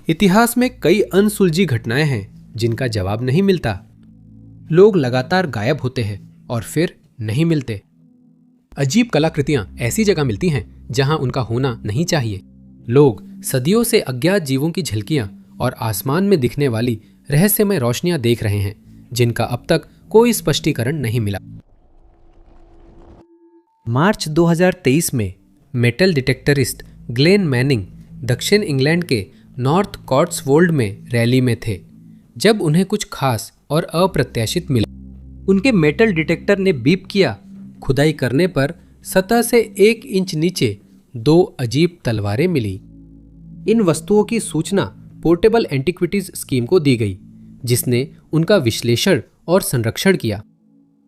इतिहास में कई अनसुलझी घटनाएं हैं जिनका जवाब नहीं मिलता। लोग लगातार गायब होते हैं और फिर नहीं मिलते। अजीब कलाकृतियां ऐसी जगह मिलती हैं जहां उनका होना नहीं चाहिए। लोग सदियों से अज्ञात जीवों की झलकियां और आसमान में दिखने वाली रहस्यमय रोशनियां देख रहे हैं जिनका अब तक कोई स्पष्टीकरण नहीं मिला। मार्च 2023 में मेटल डिटेक्टरिस्ट ग्लेन मैनिंग दक्षिण इंग्लैंड के नॉर्थ कॉट्सवोल्ड में रैली में थे जब उन्हें कुछ खास और अप्रत्याशित मिला। उनके मेटल डिटेक्टर ने बीप किया। खुदाई करने पर सतह से 1 इंच नीचे 2 अजीब तलवारें मिली। इन वस्तुओं की सूचना पोर्टेबल एंटिक्विटीज स्कीम को दी गई, जिसने उनका विश्लेषण और संरक्षण किया।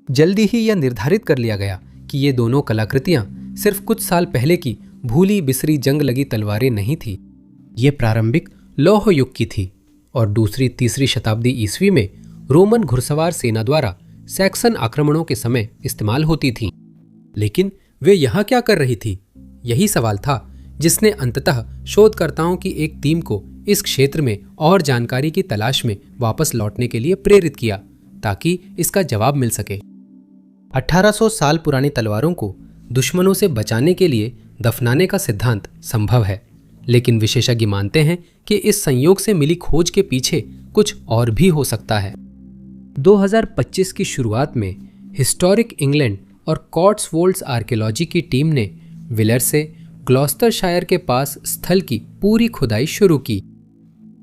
जल्दी ही यह निर्धारित कर लिया गया कि ये दोनों कलाकृतियां सिर्फ कुछ साल पहले की भूली बिसरी जंग लगी तलवारें नहीं थी। ये प्रारंभिक लौह युग की थी और दूसरी तीसरी शताब्दी ईस्वी में रोमन घुड़सवार सेना द्वारा सैक्सन आक्रमणों के समय इस्तेमाल होती थी। लेकिन वे यहाँ क्या कर रही थी? यही सवाल था जिसने अंततः शोधकर्ताओं की एक टीम को इस क्षेत्र में और जानकारी की तलाश में वापस लौटने के लिए प्रेरित किया ताकि इसका जवाब मिल सके। 1800 साल पुरानी तलवारों को दुश्मनों से बचाने के लिए दफनाने का सिद्धांत संभव है, लेकिन विशेषज्ञ मानते हैं कि इस संयोग से मिली खोज के पीछे कुछ और भी हो सकता है। 2025 की शुरुआत में हिस्टोरिक इंग्लैंड और कॉट्सवोल्ड्स आर्कियोलॉजी की टीम ने विलर से ग्लॉस्टरशायर के पास स्थल की पूरी खुदाई शुरू की।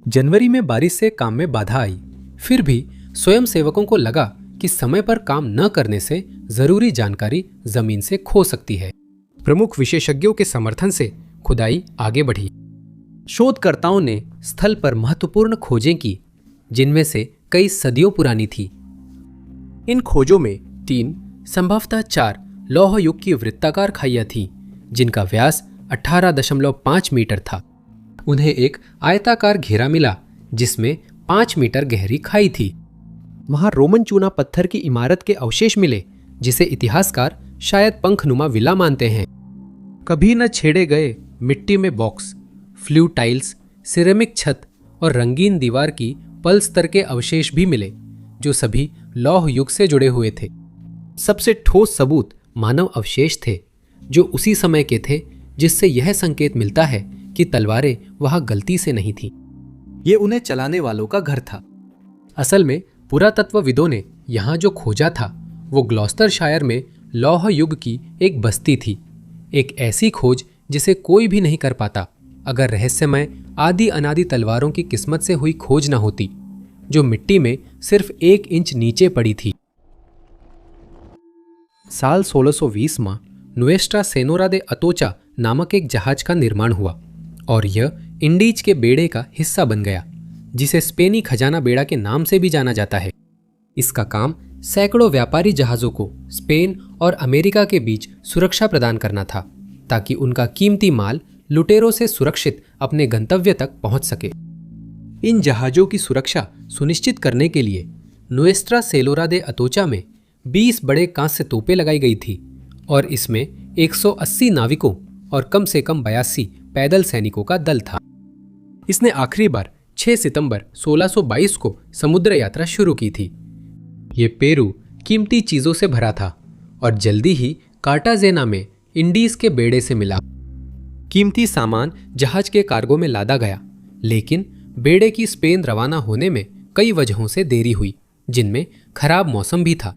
जनवरी में बारिश से काम में बाधा आई, फिर भी स्वयंसेवकों को लगा कि समय पर काम न करने से जरूरी जानकारी जमीन से खो सकती है। प्रमुख विशेषज्ञों के समर्थन से खुदाई आगे बढ़ी। शोधकर्ताओं ने स्थल पर महत्वपूर्ण खोजें की, जिनमें से कई सदियों पुरानी थी। इन खोजों में 3, संभवतः 4 लौह युग की वृत्ताकार खाइयां थीं, जिनका व्यास 18.5 मीटर था। उन्हें एक आयताकार घेरा मिला जिसमें 5 मीटर गहरी खाई थी। वहां रोमन चूना पत्थर की इमारत के अवशेष मिले, जिसे इतिहासकार शायद पंखनुमा विला मानते हैं। कभी न छेड़े गए मिट्टी में बॉक्स, फ्लू टाइल्स, सिरेमिक छत और रंगीन दीवार की पल स्तर के अवशेष भी मिले, जो सभी लौह युग से जुड़े हुए थे। सबसे ठोस सबूत मानव अवशेष थे, जो उसी समय के थे, जिससे यह संकेत मिलता है कि तलवारें वहां गलती से नहीं थीं। ये उन्हें चलाने वालों का घर था। असल में पुरातत्वविदों ने यहाँ जो खोजा था वो ग्लॉस्टरशायर में लौह युग की एक बस्ती थी। एक ऐसी खोज जिसे कोई भी नहीं कर पाता अगर रहस्यमय आदि अनादि तलवारों की किस्मत से हुई खोज न होती, जो मिट्टी में सिर्फ 1 इंच नीचे पड़ी थी। साल 1620 में नुएस्ट्रा सेनोरा दे अतोचा नामक एक जहाज का निर्माण हुआ और यह इंडीज के बेड़े का हिस्सा बन गया, जिसे स्पेनी खजाना बेड़ा के नाम से भी जाना जाता है। इसका काम सैकड़ों व्यापारी जहाज़ों को स्पेन और अमेरिका के बीच सुरक्षा प्रदान करना था, ताकि उनका कीमती माल लुटेरों से सुरक्षित अपने गंतव्य तक पहुंच सके। इन जहाज़ों की सुरक्षा सुनिश्चित करने के लिए नुएस्ट्रा सेलोरा दे अतोचा में 20 बड़े कांस्य तोपें लगाई गई थी और इसमें 180 नाविकों और कम से कम 82 पैदल सैनिकों का दल था। इसने आखिरी बार 6 सितंबर 1622 को समुद्र यात्रा शुरू की थी। ये पेरू कीमती चीजों से भरा था और जल्दी ही कार्टाजेना में इंडीज के बेड़े से मिला। कीमती सामान जहाज के कार्गो में लादा गया, लेकिन बेड़े की स्पेन रवाना होने में कई वजहों से देरी हुई, जिनमें खराब मौसम भी था।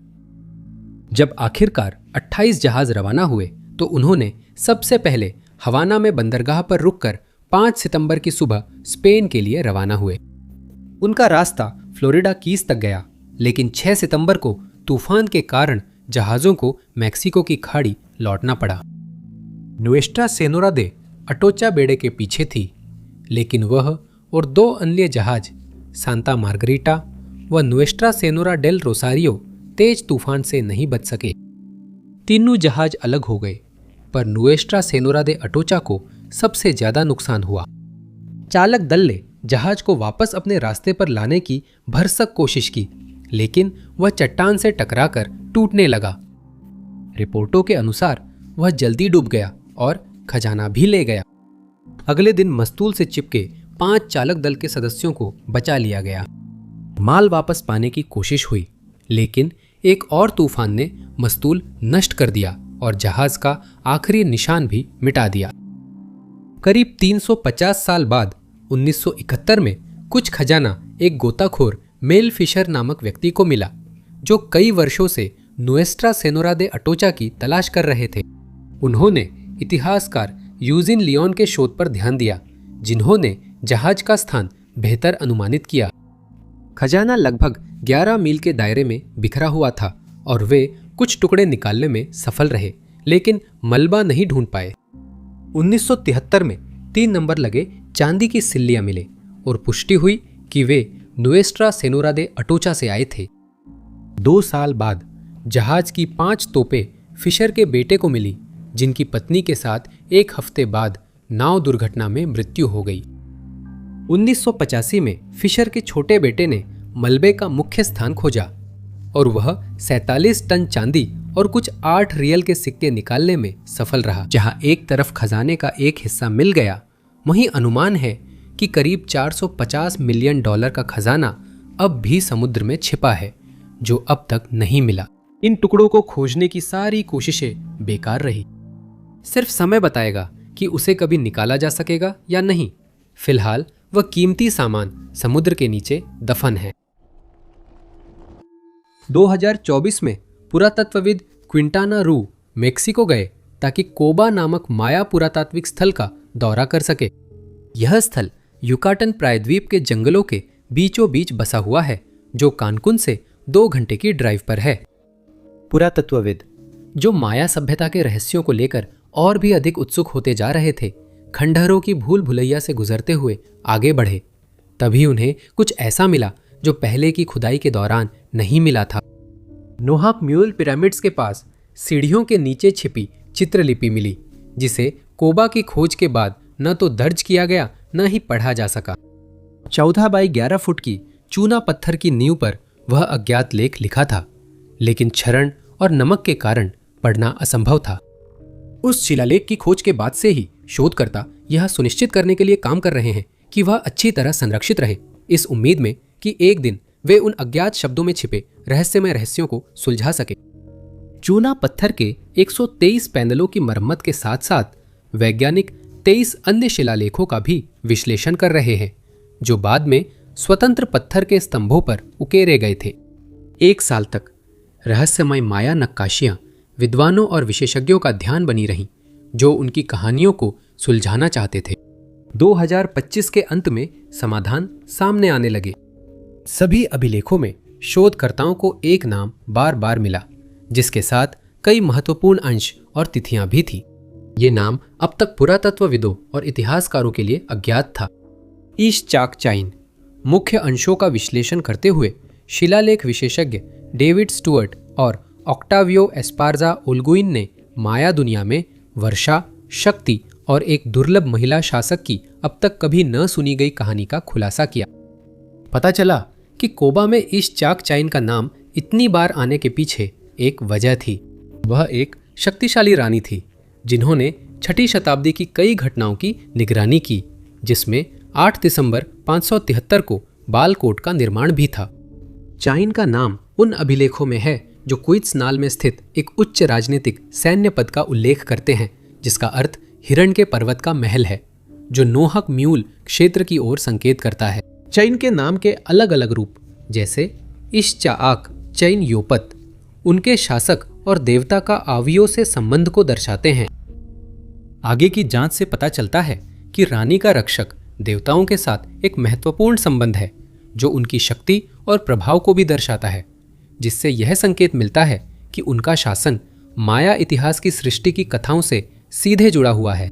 जब आखिरकार 28 जहाज रवाना हुए तो उन्होंने सबसे पहले हवाना में बंदरगाह पर रुककर 5 सितंबर की सुबह स्पेन के लिए रवाना हुए। उनका रास्ता फ्लोरिडा कीज तक गया, लेकिन 6 सितंबर को तूफान के कारण जहाज़ों को मैक्सिको की खाड़ी लौटना पड़ा। नुएस्ट्रा सेनोरा दे अटोचा बेड़े के पीछे थी, लेकिन वह और 2 अन्य जहाज सांता मार्गरीटा व नुएस्ट्रा सेनोरा डेल रोसारियो तेज तूफान से नहीं बच सके। तीनों जहाज अलग हो गए, पर नुएस्ट्रा सेनोरा दे अटोचा को सबसे ज्यादा नुकसान हुआ। चालक दल ने जहाज को वापस अपने रास्ते पर लाने की भरसक कोशिश की, लेकिन वह चट्टान से टकराकर टूटने लगा। रिपोर्टों के अनुसार वह जल्दी डूब गया और खजाना भी ले गया। अगले दिन मस्तूल से चिपके 5 चालक दल के सदस्यों को बचा लिया गया। माल वापस पाने की कोशिश हुई, लेकिन एक और तूफान ने मस्तूल नष्ट कर दिया और जहाज का आखिरी निशान भी मिटा दिया। करीब 350 साल बाद 1971 में कुछ खजाना एक गोताखोर मेल फिशर नामक व्यक्ति को मिला, जो कई वर्षों से नुएस्ट्रा सेनोरा दे अटोचा की तलाश कर रहे थे। उन्होंने इतिहासकार यूजिन लियोन के शोध पर ध्यान दिया, जिन्होंने जहाज का स्थान बेहतर अनुमानित किया। खजाना लगभग 11 मील के दायरे में बिखरा हुआ था और वे कुछ टुकड़े निकालने में सफल रहे, लेकिन मलबा नहीं ढूंढ पाए। 1973 में 3 नंबर लगे चांदी की सिल्लियां मिले और पुष्टि हुई कि वे नुएस्ट्रा सेनोरा दे अटोचा से आए थे। 2 साल बाद जहाज की 5 तोपें फिशर के बेटे को मिली, जिनकी पत्नी के साथ 1 हफ्ते बाद नाव दुर्घटना में मृत्यु हो गई। 1985 में फिशर के छोटे बेटे ने मलबे का मुख्य स्थान खोजा और वह 47 टन चांदी और कुछ 8 रियल के सिक्के निकालने में सफल रहा। जहां एक तरफ खजाने का एक हिस्सा मिल गया, वहीं अनुमान है कि करीब $450 मिलियन का खजाना अब भी समुद्र में छिपा है, जो अब तक नहीं मिला। इन टुकड़ों को खोजने की सारी कोशिशें बेकार रही। सिर्फ समय बताएगा कि उसे कभी निकाला जा सकेगा या नहीं। फिलहाल वह कीमती सामान समुद्र के नीचे दफन है। 2024 में पुरातत्वविद क्विंटाना रू मेक्सिको गए ताकि कोबा नामक माया पुरातात्विक स्थल का दौरा कर सके। यह स्थल युकाटन प्रायद्वीप के जंगलों के बीचों बीच बसा हुआ है, जो कानकुन से 2 घंटे की ड्राइव पर है। पुरातत्वविद, जो माया सभ्यता के रहस्यों को लेकर और भी अधिक उत्सुक होते जा रहे थे, खंडहरों की भूल भुलैया से गुजरते हुए आगे बढ़े। तभी उन्हें कुछ ऐसा मिला जो पहले की खुदाई के दौरान नहीं मिला था। नोहाक म्यूल पिरामिड्स के पास सीढ़ियों के नीचे छिपी चित्रलिपि मिली, जिसे कोबा की खोज के बाद न तो दर्ज किया गया न ही पढ़ा जा सका। 14 बाई 11 फुट की चूना पत्थर की नींव पर वह अज्ञात लेख लिखा था, लेकिन क्षरण और नमक के कारण पढ़ना असंभव था। उस शिलालेख की खोज के बाद से ही शोधकर्ता यह सुनिश्चित करने के लिए काम कर रहे हैं कि वह अच्छी तरह संरक्षित रहे, इस उम्मीद में कि एक दिन वे उन अज्ञात शब्दों में छिपे रहस्यमय रहस्यों को सुलझा सके। चूना पत्थर के 123 पैनलों की मरम्मत के साथ साथ वैज्ञानिक 23 अन्य शिलालेखों का भी विश्लेषण कर रहे हैं, जो बाद में स्वतंत्र पत्थर के स्तंभों पर उकेरे गए थे। 1 साल तक रहस्यमय माया नक्काशियां विद्वानों और विशेषज्ञों का ध्यान बनी रहीं, जो उनकी कहानियों को सुलझाना चाहते थे। 2025 के अंत में समाधान सामने आने लगे। सभी अभिलेखों में शोधकर्ताओं को एक नाम बार बार मिला, जिसके साथ कई महत्वपूर्ण अंश और तिथियां भी थी। ये नाम अब तक पुरातत्वविदों और इतिहासकारों के लिए अज्ञात था। ईश चाक चाइन। मुख्य अंशों का विश्लेषण करते हुए शिलालेख विशेषज्ञ डेविड स्टुअर्ट और ऑक्टावियो एस्पार्जा ओल्गुइन ने माया दुनिया में वर्षा, शक्ति और एक दुर्लभ महिला शासक की अब तक कभी न सुनी गई कहानी का खुलासा किया। पता चला कि कोबा में ईश चाक चाइन का नाम इतनी बार आने के पीछे एक वजह थी। वह एक शक्तिशाली रानी थी, जिन्होंने 6ठी शताब्दी की कई घटनाओं की निगरानी की, जिसमें 8 दिसंबर 573 को बालकोट का निर्माण भी था। चाइन का नाम उन अभिलेखों में है जो क्वित्सनाल में स्थित एक उच्च राजनीतिक सैन्य पद का उल्लेख करते हैं, जिसका अर्थ हिरण के पर्वत का महल है, जो नोहक म्यूल क्षेत्र की ओर संकेत करता है। चाइन के नाम के अलग अलग रूप, जैसे इश्चाआक चैन योपत, उनके शासक और देवता का आवियों से संबंध को दर्शाते हैं। आगे की जांच से पता चलता है कि रानी का रक्षक देवताओं के साथ एक महत्वपूर्ण संबंध है, जो उनकी शक्ति और प्रभाव को भी दर्शाता है, जिससे यह संकेत मिलता है कि उनका शासन माया इतिहास की सृष्टि की कथाओं से सीधे जुड़ा हुआ है।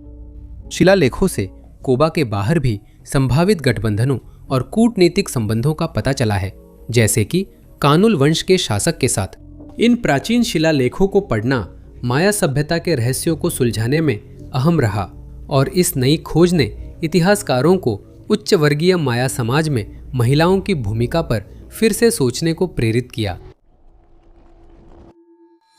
शिलालेखों से कोबा के बाहर भी संभावित गठबंधनों और कूटनीतिक संबंधों का पता चला है, जैसे कि कानुल वंश के शासक के साथ। इन प्राचीन शिलालेखों को पढ़ना माया सभ्यता के रहस्यों को सुलझाने में अहम रहा और इस नई खोज ने इतिहासकारों को उच्च वर्गीय माया समाज में महिलाओं की भूमिका पर फिर से सोचने को प्रेरित किया।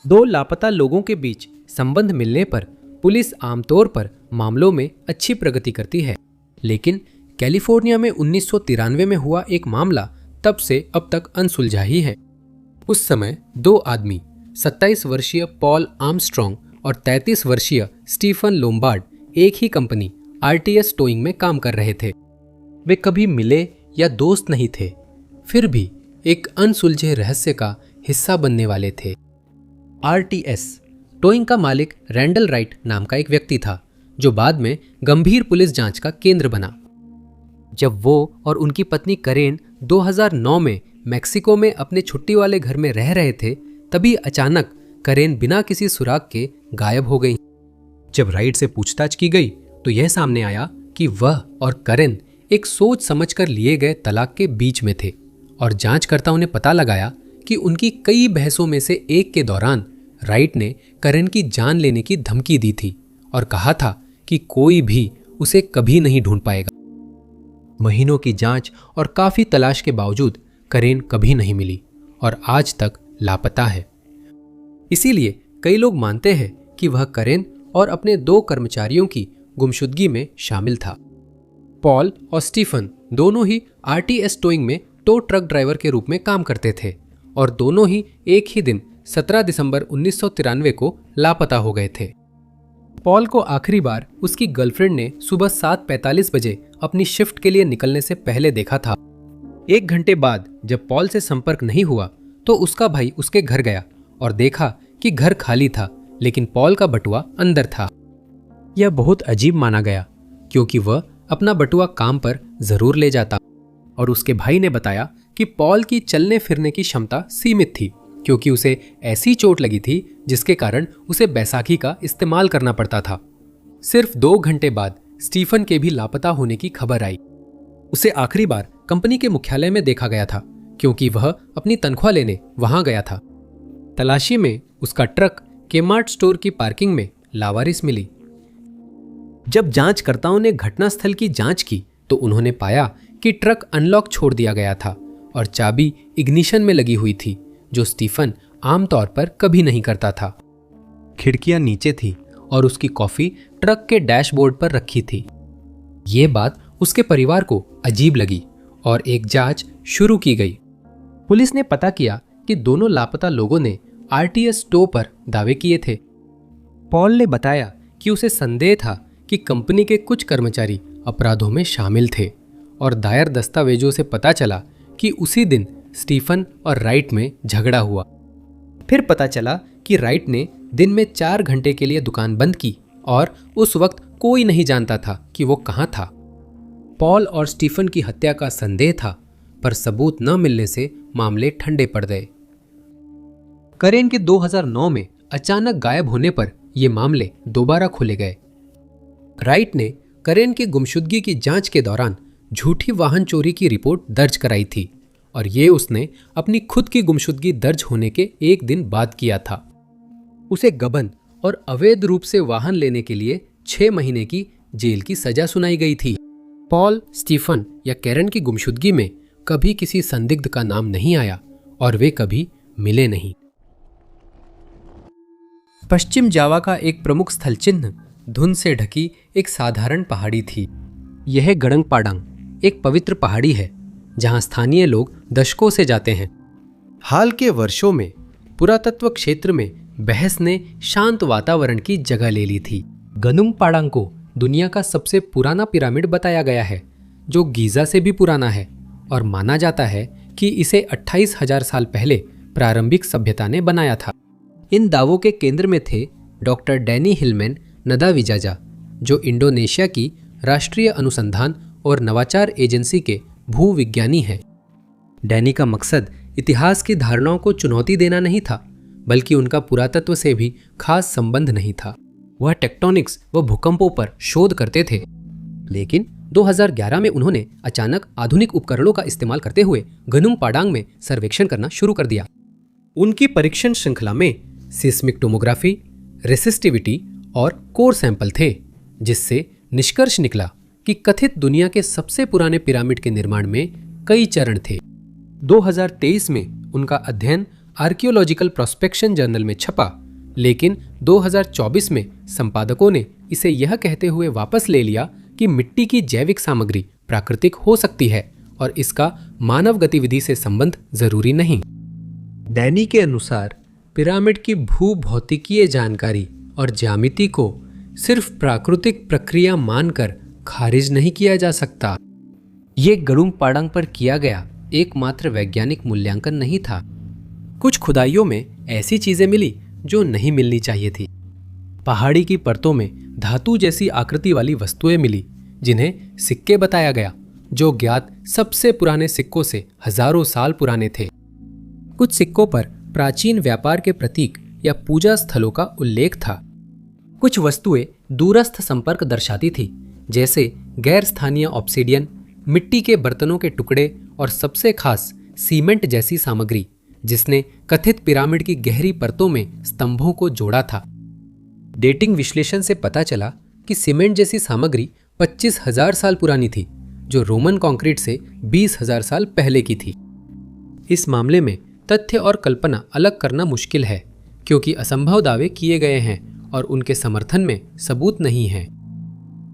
2 लापता लोगों के बीच संबंध मिलने पर पुलिस आमतौर पर मामलों में अच्छी प्रगति करती है, लेकिन कैलिफोर्निया में 1993 में हुआ एक मामला तब से अब तक अनसुलझा ही है। उस समय दो आदमी 27 वर्षीय पॉल आर्मस्ट्रॉन्ग और 33 वर्षीय स्टीफन लोम्बार्ड एक ही कंपनी RTS टोइंग में काम कर रहे थे। वे कभी मिले या दोस्त नहीं थे, फिर भी एक अनसुलझे रहस्य का हिस्सा बनने वाले थे। RTS टोइंग का मालिक रैंडल राइट नाम का एक व्यक्ति था, जो बाद में गंभीर पुलिस जांच का केंद्र बना। जब वो और उनकी पत्नी करेन 2009 में मैक्सिको में अपने छुट्टी वाले घर में रह रहे थे, तभी अचानक करेन बिना किसी सुराग के गायब हो गई। जब राइट से पूछताछ की गई तो यह सामने आया कि वह और करेन एक सोच समझकर लिए गए तलाक के बीच में थे, और जांचकर्ताओं ने पता लगाया कि उनकी कई बहसों में से एक के दौरान राइट ने करेन की जान लेने की धमकी दी थी और कहा था कि कोई भी उसे कभी नहीं ढूंढ पाएगा। महीनों की जांच और काफी तलाश के बावजूद करेन कभी नहीं मिली और आज तक लापता है। इसीलिए कई लोग मानते हैं कि वह करेन और अपने 2 कर्मचारियों की गुमशुदगी में शामिल था। पॉल और स्टीफन दोनों ही RTS टोइंग में टो ट्रक ड्राइवर के रूप में काम करते थे और दोनों ही एक ही दिन 17 दिसंबर 1993 को लापता हो गए थे। पॉल को आखिरी बार उसकी गर्लफ्रेंड ने सुबह 7:45 बजे अपनी शिफ्ट के लिए निकलने से पहले देखा था। 1 घंटे बाद जब पॉल से संपर्क नहीं हुआ तो उसका भाई उसके घर गया और देखा कि घर खाली था, लेकिन पॉल का बटुआ अंदर था। यह बहुत अजीब माना गया क्योंकि वह अपना बटुआ काम पर जरूर ले जाता, और उसके भाई ने बताया कि पॉल की चलने फिरने की क्षमता सीमित थी क्योंकि उसे ऐसी चोट लगी थी जिसके कारण उसे बैसाखी का इस्तेमाल करना पड़ता था। सिर्फ 2 घंटे बाद स्टीफन के भी लापता होने की खबर आई। उसे आखिरी बार कंपनी के मुख्यालय में देखा गया था क्योंकि वह अपनी तनख्वाह लेने वहां गया था। तलाशी में उसका ट्रक केमार्ट स्टोर की पार्किंग में लावारिस मिली। जब जांचकर्ताओं ने घटनास्थल की जांच की तो उन्होंने पाया कि ट्रक अनलॉक छोड़ दिया गया था और चाबी इग्निशन में लगी हुई थी, जो स्टीफन आमतौर पर कभी नहीं करता था। खिड़कियां नीचे थी और उसकी कॉफी ट्रक के डैशबोर्ड पर रखी थी। ये बात उसके परिवार को अजीब लगी और एक जांच शुरू की गई। पुलिस ने पता किया कि दोनों लापता लोगों ने RTS टो पर दावे किए थे। पॉल ने बताया कि उसे संदेह था कि कंपनी के कुछ कर्मचारी अपराधों में शामिल थे, और दायर दस्तावेजों से पता चला कि उसी दिन स्टीफन और राइट में झगड़ा हुआ। फिर पता चला कि राइट ने दिन में 4 घंटे के लिए दुकान बंद की और उस वक्त कोई नहीं जानता था कि वो कहाँ था। पॉल और स्टीफन की हत्या का संदेह था, पर सबूत न मिलने से मामले ठंडे पड़ गए। करेन के 2009 में अचानक गायब होने पर ये मामले दोबारा खोले गए। राइट ने करेन की गुमशुदगी की जांच के दौरान झूठी वाहन चोरी की रिपोर्ट दर्ज कराई थी, और ये उसने अपनी खुद की गुमशुदगी दर्ज होने के 1 दिन बाद किया था। उसे गबन और अवैध रूप से वाहन लेने के लिए 6 महीने की जेल की सजा सुनाई गई थी। पॉल, स्टीफन या कैरन की गुमशुदगी में कभी किसी संदिग्ध का नाम नहीं आया और वे कभी मिले नहीं। पश्चिम जावा का एक प्रमुख स्थल चिन्ह धुंध से ढकी एक साधारण पहाड़ी थी। यह गड़ंग पाडांग एक पवित्र पहाड़ी है जहां स्थानीय लोग दशकों से जाते हैं। हाल के वर्षों में पुरातत्व क्षेत्र में बहस ने शांत वातावरण की जगह ले ली थी। गनुंग पाडांग को दुनिया का सबसे पुराना पिरामिड बताया गया है, जो गीजा से भी पुराना है, और माना जाता है कि इसे 28,000 साल पहले प्रारंभिक सभ्यता ने बनाया था। इन दावों के केंद्र में थे डॉक्टर डैनी हिलमैन नदाविजाजा, जो इंडोनेशिया की राष्ट्रीय अनुसंधान और नवाचार एजेंसी के भूविज्ञानी हैं। डैनी का मकसद इतिहास की धारणाओं को चुनौती देना नहीं था, बल्कि उनका पुरातत्व से भी खास संबंध नहीं था। वह टेक्टोनिक्स व भूकंपों पर शोध करते थे, लेकिन 2011 में उन्होंने अचानक आधुनिक उपकरणों का इस्तेमाल करते हुए गनुंग पाडांग में सर्वेक्षण करना शुरू कर दिया। उनकी परीक्षण श्रृंखला में सिस्मिक टोमोग्राफी, रेसिस्टिविटी और कोर सैंपल थे, जिससे निष्कर्ष निकला कि कथित दुनिया के सबसे पुराने पिरामिड के निर्माण में कई चरण थे। 2023 में उनका अध्ययन आर्कियोलॉजिकल प्रोस्पेक्शन जर्नल में छपा, लेकिन 2024 में संपादकों ने इसे यह कहते हुए वापस ले लिया कि मिट्टी की जैविक सामग्री प्राकृतिक हो सकती है और इसका मानव गतिविधि से संबंध जरूरी नहीं। डैनी के अनुसार पिरामिड की भूभौतिकीय जानकारी और ज्यामिति को सिर्फ प्राकृतिक प्रक्रिया मानकर खारिज नहीं किया जा सकता। ये गरुंग पाडांग पर किया गया एकमात्र वैज्ञानिक मूल्यांकन नहीं था। कुछ खुदाइयों में ऐसी चीजें मिली जो नहीं मिलनी चाहिए थी। पहाड़ी की परतों में धातु जैसी आकृति वाली वस्तुएं मिली जिन्हें सिक्के बताया गया, जो ज्ञात सबसे पुराने सिक्कों से हजारों साल पुराने थे। कुछ सिक्कों पर प्राचीन व्यापार के प्रतीक या पूजा स्थलों का उल्लेख था। कुछ वस्तुएं दूरस्थ संपर्क दर्शाती थी, जैसे गैर स्थानीय ऑब्सिडियन, मिट्टी के बर्तनों के टुकड़े और सबसे खास सीमेंट जैसी सामग्री जिसने कथित पिरामिड की गहरी परतों में स्तंभों को जोड़ा था। डेटिंग विश्लेषण से पता चला कि सीमेंट जैसी सामग्री 25,000 साल पुरानी थी, जो रोमन कंक्रीट से 20,000 साल पहले की थी। इस मामले में तथ्य और कल्पना अलग करना मुश्किल है, क्योंकि असंभव दावे किए गए हैं और उनके समर्थन में सबूत नहीं है।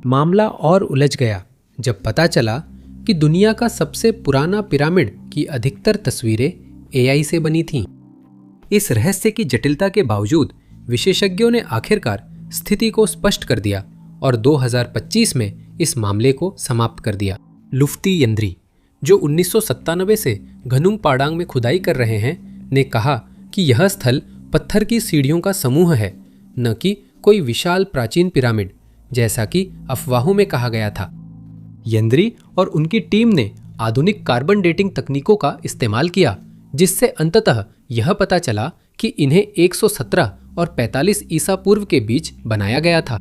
मामला और उलझ गया जब पता चला कि दुनिया का सबसे पुराना पिरामिड की अधिकतर तस्वीरें AI से बनी थीं। इस रहस्य की जटिलता के बावजूद विशेषज्ञों ने आखिरकार स्थिति को स्पष्ट कर दिया और 2025 में इस मामले को समाप्त कर दिया। लुफ्ती यंद्री, जो 1997 से गनुंग पाडांग में खुदाई कर रहे हैं, ने कहा कि यह स्थल पत्थर की सीढ़ियों का समूह है, न कि कोई विशाल प्राचीन पिरामिड, जैसा कि अफवाहों में कहा गया था। यंद्री और उनकी टीम ने आधुनिक कार्बन डेटिंग तकनीकों का इस्तेमाल किया, जिससे अंततः यह पता चला कि इन्हें 117 और 45 ईसा पूर्व के बीच बनाया गया था।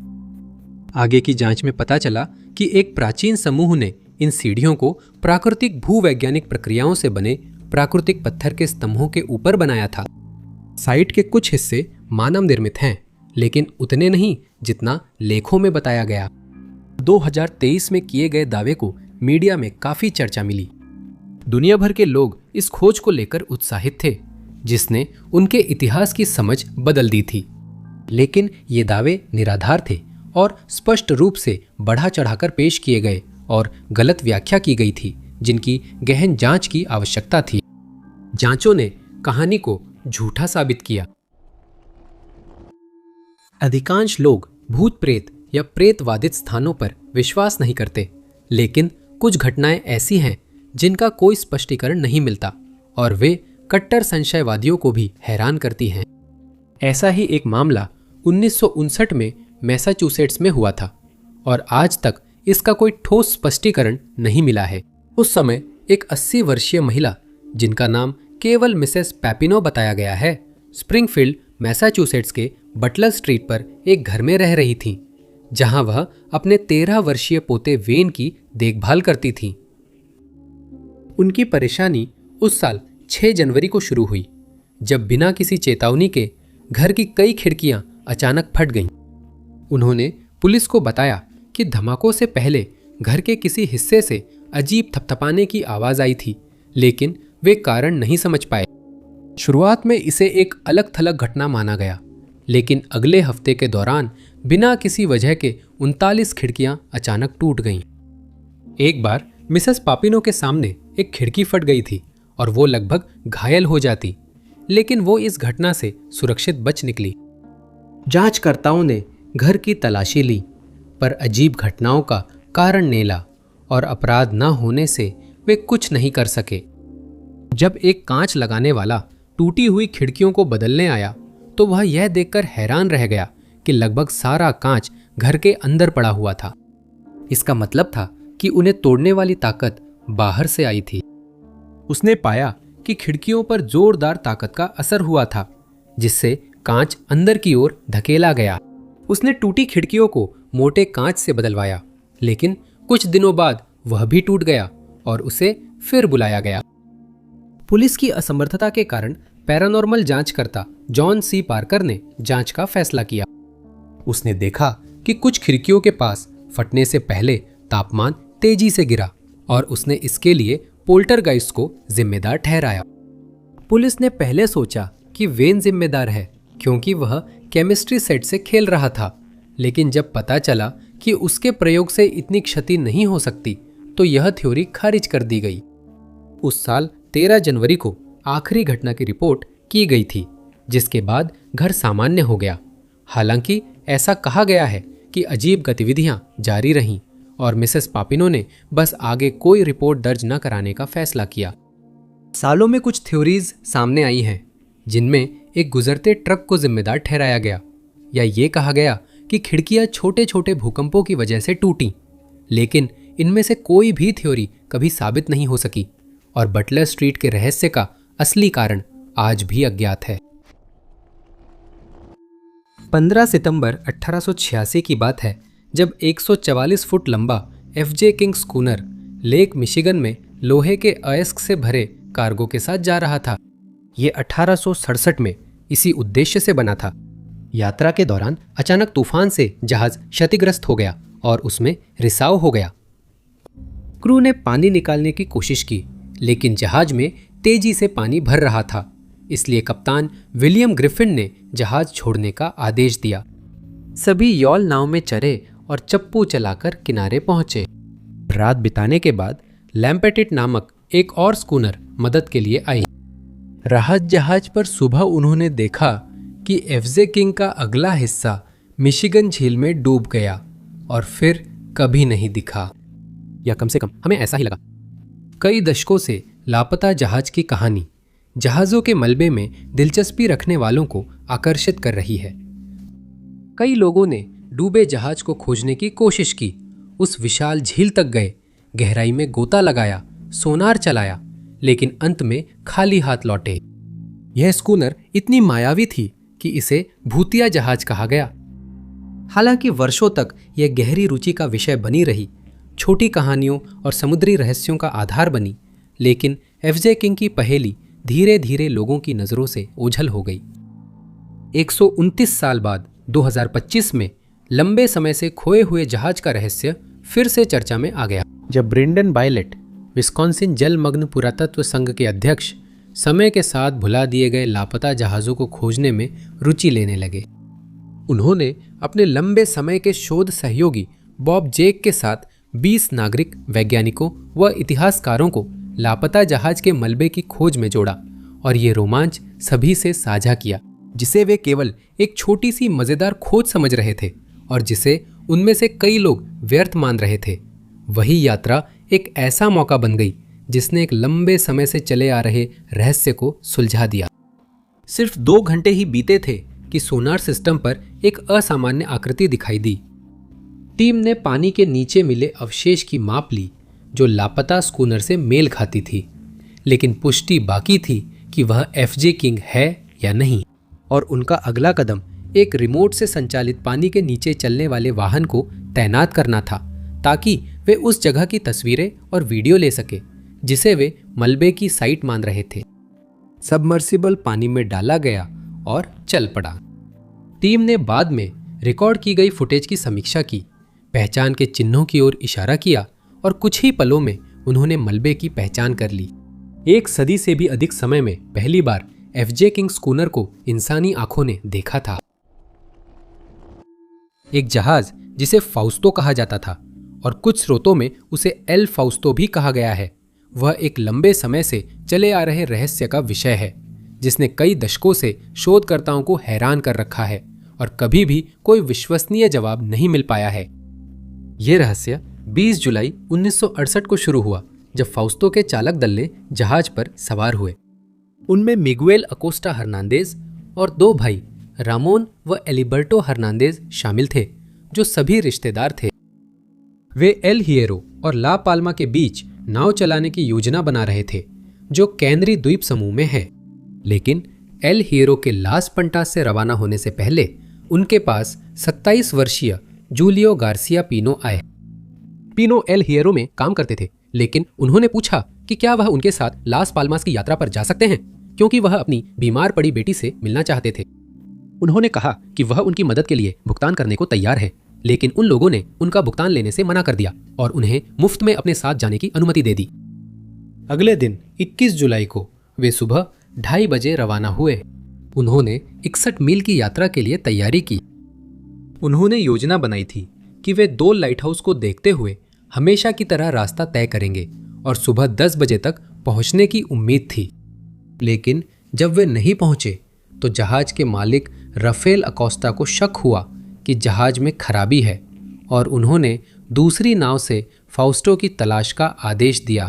आगे की जांच में पता चला कि एक प्राचीन समूह ने इन सीढ़ियों को प्राकृतिक भूवैज्ञानिक प्रक्रियाओं से बने प्राकृतिक पत्थर के स्तंभों के ऊपर बनाया था। साइट के कुछ हिस्से मानव निर्मित हैं, लेकिन उतने नहीं जितना लेखों में बताया गया। 2023 में किए गए दावे को मीडिया में काफी चर्चा मिली। दुनिया भर के लोग इस खोज को लेकर उत्साहित थे, जिसने उनके इतिहास की समझ बदल दी थी। लेकिन ये दावे निराधार थे और स्पष्ट रूप से बढ़ा चढ़ाकर पेश किए गए और गलत व्याख्या की गई थी, जिनकी गहन जांच की आवश्यकता थी। जांचों ने कहानी को झूठा साबित किया। अधिकांश लोग भूत प्रेत या प्रेतवादित स्थानों पर विश्वास नहीं करते, लेकिन कुछ घटनाएं ऐसी हैं जिनका कोई स्पष्टीकरण नहीं मिलता और वे कट्टर संशयवादियों को भी हैरान करती हैं। ऐसा ही एक मामला 1959 में मैसाचुसेट्स में हुआ था और आज तक इसका कोई ठोस स्पष्टीकरण नहीं मिला है। उस समय एक 80 वर्षीय महिला, जिनका नाम केवल मिसेस पैपिनो बताया गया है, स्प्रिंगफील्ड मैसाचुसेट्स के बटलर स्ट्रीट पर एक घर में रह रही थी, जहां वह अपने 13 वर्षीय पोते वेन की देखभाल करती थी। उनकी परेशानी उस साल 6 जनवरी को शुरू हुई, जब बिना किसी चेतावनी के घर की कई खिड़कियां अचानक फट गईं। उन्होंने पुलिस को बताया कि धमाकों से पहले घर के किसी हिस्से से अजीब थपथपाने की आवाज आई थी, लेकिन वे कारण नहीं समझ पाए। शुरुआत में इसे एक अलग थलग घटना माना गया, लेकिन अगले हफ्ते के दौरान बिना किसी वजह के 39 खिड़कियां अचानक टूट गईं। एक बार मिसेस पापिनो के सामने एक खिड़की फट गई थी और वो लगभग घायल हो जाती, लेकिन वो इस घटना से सुरक्षित बच निकली। जांचकर्ताओं ने घर की तलाशी ली, पर अजीब घटनाओं का कारण नेला और अपराध न होने से वे कुछ नहीं कर सके। जब एक कांच लगाने वाला टूटी हुई खिड़कियों को बदलने आया, तो वह यह देखकर हैरान रह गया कि लगभग सारा कांच घर के अंदर पड़ा हुआ था। इसका मतलब था कि उन्हें तोड़ने वाली ताकत बाहर से आई थी। उसने पाया कि खिड़कियों पर जोरदार ताकत का असर हुआ था, जिससे कांच अंदर की ओर धकेला गया। उसने टूटी खिड़कियों को मोटे कांच से बदलवाया, लेकिन कुछ दिनों बाद वह भी टूट गया और उसे फिर बुलाया गया। पुलिस की असमर्थता के कारण पैरानॉर्मल जांचकर्ता जॉन सी पार्कर ने जांच का फैसला किया। उसने देखा कि कुछ खिड़कियों के पास फटने से पहले तापमान तेजी से गिरा और उसने इसके लिए पोल्टरगाइस्ट को जिम्मेदार ठहराया। पुलिस ने पहले सोचा कि वेन जिम्मेदार है, क्योंकि वह केमिस्ट्री सेट से खेल रहा था, लेकिन जब पता चला कि उसके प्रयोग से इतनी क्षति नहीं हो सकती, तो यह थ्योरी खारिज कर दी गई। उस साल 13 जनवरी को आखिरी घटना की रिपोर्ट की गई थी, जिसके बाद घर सामान्य हो गया। हालांकि ऐसा कहा गया है कि अजीब गतिविधियां जारी रहीं और मिसेस पापिनो ने बस आगे कोई रिपोर्ट दर्ज न कराने का फैसला किया। सालों में कुछ थ्योरीज सामने आई हैं, जिनमें एक गुजरते ट्रक को जिम्मेदार ठहराया गया, या ये कहा गया कि खिड़कियां छोटे छोटे भूकंपों की वजह से टूटीं। लेकिन इनमें से कोई भी थ्योरी कभी साबित नहीं हो सकी और बटलर स्ट्रीट के रहस्य का असली कारण आज भी अज्ञात है। 15 सितंबर 1886 की बात है, जब 144 फुट लंबा F J King schooner Lake Michigan में लोहे के अयस्क से भरे कार्गो के साथ जा रहा था। ये 1867 में इसी उद्देश्य से बना था। यात्रा के दौरान अचानक तूफान से जहाज क्षतिग्रस्त हो गया और उसमें रिसाव हो गया। क्रू ने पानी निकालने की कोशिश की, लेकिन जहाज में तेजी से पानी भर रहा था, इसलिए कप्तान विलियम ग्रिफिन ने जहाज छोड़ने का आदेश दिया। सभी यॉल नाव में चढ़े और चप्पू चलाकर किनारे पहुंचे। रात बिताने के बाद लैम्पेटिट नामक एक और स्कूनर मदद के लिए आई। राहत जहाज पर सुबह उन्होंने देखा कि एफजे किंग का अगला हिस्सा मिशिगन झील में डूब गया और फिर कभी नहीं दिखा, या कम से कम हमें ऐसा ही लगा। कई दशकों से लापता जहाज की कहानी जहाज़ों के मलबे में दिलचस्पी रखने वालों को आकर्षित कर रही है। कई लोगों ने डूबे जहाज को खोजने की कोशिश की, उस विशाल झील तक गए, गहराई में गोता लगाया, सोनार चलाया, लेकिन अंत में खाली हाथ लौटे। यह स्कूनर इतनी मायावी थी कि इसे भूतिया जहाज कहा गया। हालांकि वर्षों तक यह गहरी रुचि का विषय बनी रही, छोटी कहानियों और समुद्री रहस्यों का आधार बनी, लेकिन एफजे किंग की पहेली धीरे धीरे लोगों की नज़रों से ओझल हो गई। 129 साल बाद 2025 में लंबे समय से खोए हुए जहाज का रहस्य फिर से चर्चा में आ गया, जब ब्रेंडन बायलेट, विस्कॉन्सिन जलमग्न पुरातत्व संघ के अध्यक्ष, समय के साथ भुला दिए गए लापता जहाज़ों को खोजने में रुचि लेने लगे। उन्होंने अपने लंबे समय के शोध सहयोगी बॉब जेक के साथ 20 नागरिक वैज्ञानिकों व इतिहासकारों को लापता जहाज के मलबे की खोज में जोड़ा और ये रोमांच सभी से साझा किया, जिसे वे केवल एक छोटी सी मज़ेदार खोज समझ रहे थे और जिसे उनमें से कई लोग व्यर्थ मान रहे थे। वही यात्रा एक ऐसा मौका बन गई जिसने एक लंबे समय से चले आ रहे रहस्य को सुलझा दिया। सिर्फ 2 घंटे ही बीते थे कि सोनार सिस्टम पर एक असामान्य आकृति दिखाई दी। टीम ने पानी के नीचे मिले अवशेष की माप ली, जो लापता स्कूनर से मेल खाती थी, लेकिन पुष्टि बाकी थी कि वह एफजे किंग है या नहीं। और उनका अगला कदम एक रिमोट से संचालित पानी के नीचे चलने वाले वाहन को तैनात करना था, ताकि वे उस जगह की तस्वीरें और वीडियो ले सके जिसे वे मलबे की साइट मान रहे थे। सबमर्सिबल पानी में डाला गया और चल पड़ा। टीम ने बाद में रिकॉर्ड की गई फुटेज की समीक्षा की, पहचान के चिन्हों की ओर इशारा किया और कुछ ही पलों में उन्होंने मलबे की पहचान कर ली। 1 सदी से भी अधिक समय में पहली बार एफजे किंग स्कूनर को इंसानी आंखों ने देखा था। एक जहाज जिसे फाउस्टो कहा जाता था और कुछ स्रोतों में उसे एल फाउस्टो भी कहा गया है, वह एक लंबे समय से चले आ रहे रहस्य का विषय है, जिसने कई दशकों से शोधकर्ताओं को हैरान कर रखा है और कभी भी कोई विश्वसनीय जवाब नहीं मिल पाया है। यह रहस्य 20 जुलाई 1968 को शुरू हुआ, जब फाउस्टो के चालक दल ने जहाज पर सवार हुए। उनमें मिगुएल अकोस्टा हर्नांदेज और 2 भाई रामोन व एलिबर्टो हर्नांदेज शामिल थे, जो सभी रिश्तेदार थे। वे एल हिएरो और ला पाल्मा के बीच नाव चलाने की योजना बना रहे थे, जो कैनरी द्वीप समूह में है। लेकिन एल हिएरो के लास पंटास से रवाना होने से पहले उनके पास 27 वर्षीय जूलियो गार्सिया पिनो आए। पिनो एल हिएरो में काम करते थे, लेकिन उन्होंने पूछा कि क्या वह उनके साथ लास पाल्मास की यात्रा पर जा सकते हैं, क्योंकि वह अपनी बीमार पड़ी बेटी से मिलना चाहते थे। उन्होंने कहा कि वह उनकी मदद के लिए भुगतान करने को तैयार है, लेकिन उन लोगों ने उनका भुगतान लेने से मना कर दिया और उन्हें मुफ्त में अपने साथ जाने की अनुमति दे दी। अगले दिन 21 जुलाई को वे सुबह 2:30 बजे रवाना हुए। उन्होंने 61 मील की यात्रा के लिए तैयारी की। उन्होंने योजना बनाई थी कि वे 2 लाइट हाउस को देखते हुए हमेशा की तरह रास्ता तय करेंगे और सुबह 10 बजे तक पहुंचने की उम्मीद थी। लेकिन जब वे नहीं पहुंचे तो जहाज के मालिक राफेल अकोस्टा को शक हुआ कि जहाज में खराबी है और उन्होंने दूसरी नाव से फाउस्टो की तलाश का आदेश दिया।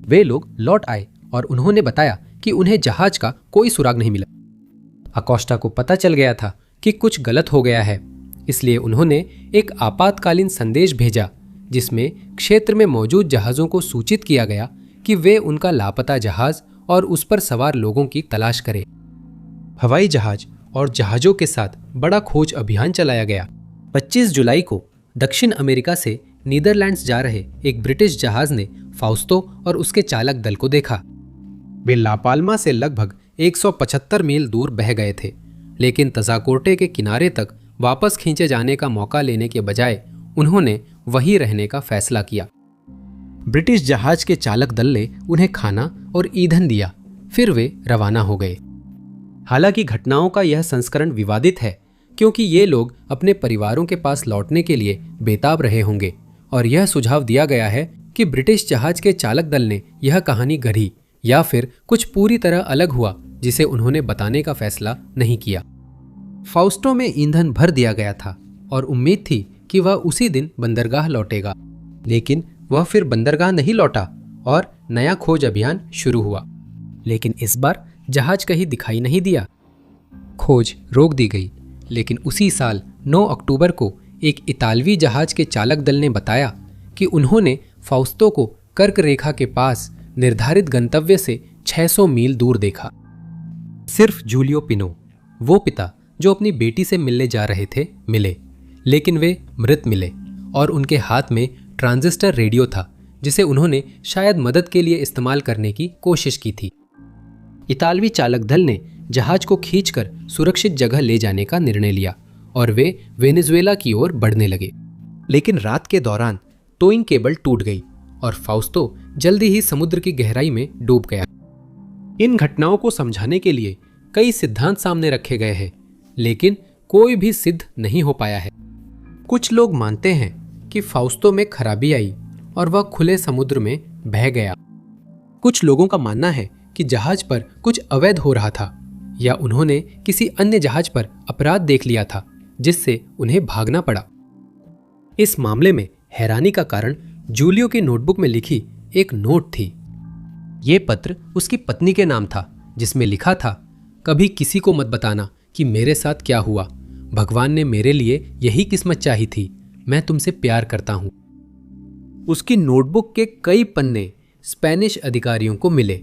वे लोग लौट आए और उन्होंने बताया कि उन्हें जहाज का कोई सुराग नहीं मिला। अकोस्टा को पता चल गया था कि कुछ गलत हो गया है, इसलिए उन्होंने एक आपातकालीन संदेश भेजा जिसमें क्षेत्र में मौजूद जहाज़ों को सूचित किया गया कि वे उनका लापता जहाज और उस पर सवार लोगों की तलाश करें। हवाई जहाज और जहाज़ों के साथ बड़ा खोज अभियान चलाया गया। 25 जुलाई को दक्षिण अमेरिका से नीदरलैंड्स जा रहे एक ब्रिटिश जहाज ने फाउस्टो और उसके चालक दल को देखा। वे लापाल्मा से लगभग 175 मील दूर बह गए थे, लेकिन तजाकोर्टे के किनारे तक वापस खींचे जाने का मौका लेने के बजाय उन्होंने वहीं रहने का फैसला किया। ब्रिटिश जहाज के चालक दल ने उन्हें खाना और ईंधन दिया, फिर वे रवाना हो गए। हालांकि घटनाओं का यह संस्करण विवादित है क्योंकि ये लोग अपने परिवारों के पास लौटने के लिए बेताब रहे होंगे और यह सुझाव दिया गया है कि ब्रिटिश जहाज के चालक दल ने यह कहानी गढ़ी या फिर कुछ पूरी तरह अलग हुआ जिसे उन्होंने बताने का फैसला नहीं किया। फाउस्टो में ईंधन भर दिया गया था और उम्मीद थी कि वह उसी दिन बंदरगाह लौटेगा, लेकिन वह फिर बंदरगाह नहीं लौटा और नया खोज अभियान शुरू हुआ। लेकिन इस बार जहाज कहीं दिखाई नहीं दिया। खोज रोक दी गई, लेकिन उसी साल 9 अक्टूबर को एक इतालवी जहाज के चालक दल ने बताया कि उन्होंने फाउस्टो को कर्क रेखा के पास निर्धारित गंतव्य से 600 मील दूर देखा। सिर्फ जूलियो पिनो, वो पिता जो अपनी बेटी से मिलने जा रहे थे, मिले, लेकिन वे मृत मिले और उनके हाथ में ट्रांजिस्टर रेडियो था जिसे उन्होंने शायद मदद के लिए इस्तेमाल करने की कोशिश की थी। इतालवी चालक दल ने जहाज को खींचकर सुरक्षित जगह ले जाने का निर्णय लिया और वे वेनेजुएला की ओर बढ़ने लगे। लेकिन रात के दौरान टोइंग केबल टूट गई और फाउस्टो जल्दी ही समुद्र की गहराई में डूब गया। इन घटनाओं को समझाने के लिए कई सिद्धांत सामने रखे गए हैं, लेकिन कोई भी सिद्ध नहीं हो पाया है। कुछ लोग मानते हैं कि फाउस्टो में खराबी आई और वह खुले समुद्र में बह गया। कुछ लोगों का मानना है कि जहाज पर कुछ अवैध हो रहा था या उन्होंने किसी अन्य जहाज पर अपराध देख लिया था जिससे उन्हें भागना पड़ा। इस मामले में हैरानी का कारण जूलियो की नोटबुक में लिखी एक नोट थी। ये पत्र उसकी पत्नी के नाम था जिसमें लिखा था, कभी किसी को मत बताना कि मेरे साथ क्या हुआ। भगवान ने मेरे लिए यही किस्मत चाही थी। मैं तुमसे प्यार करता हूं। उसकी नोटबुक के कई पन्ने स्पेनिश अधिकारियों को मिले,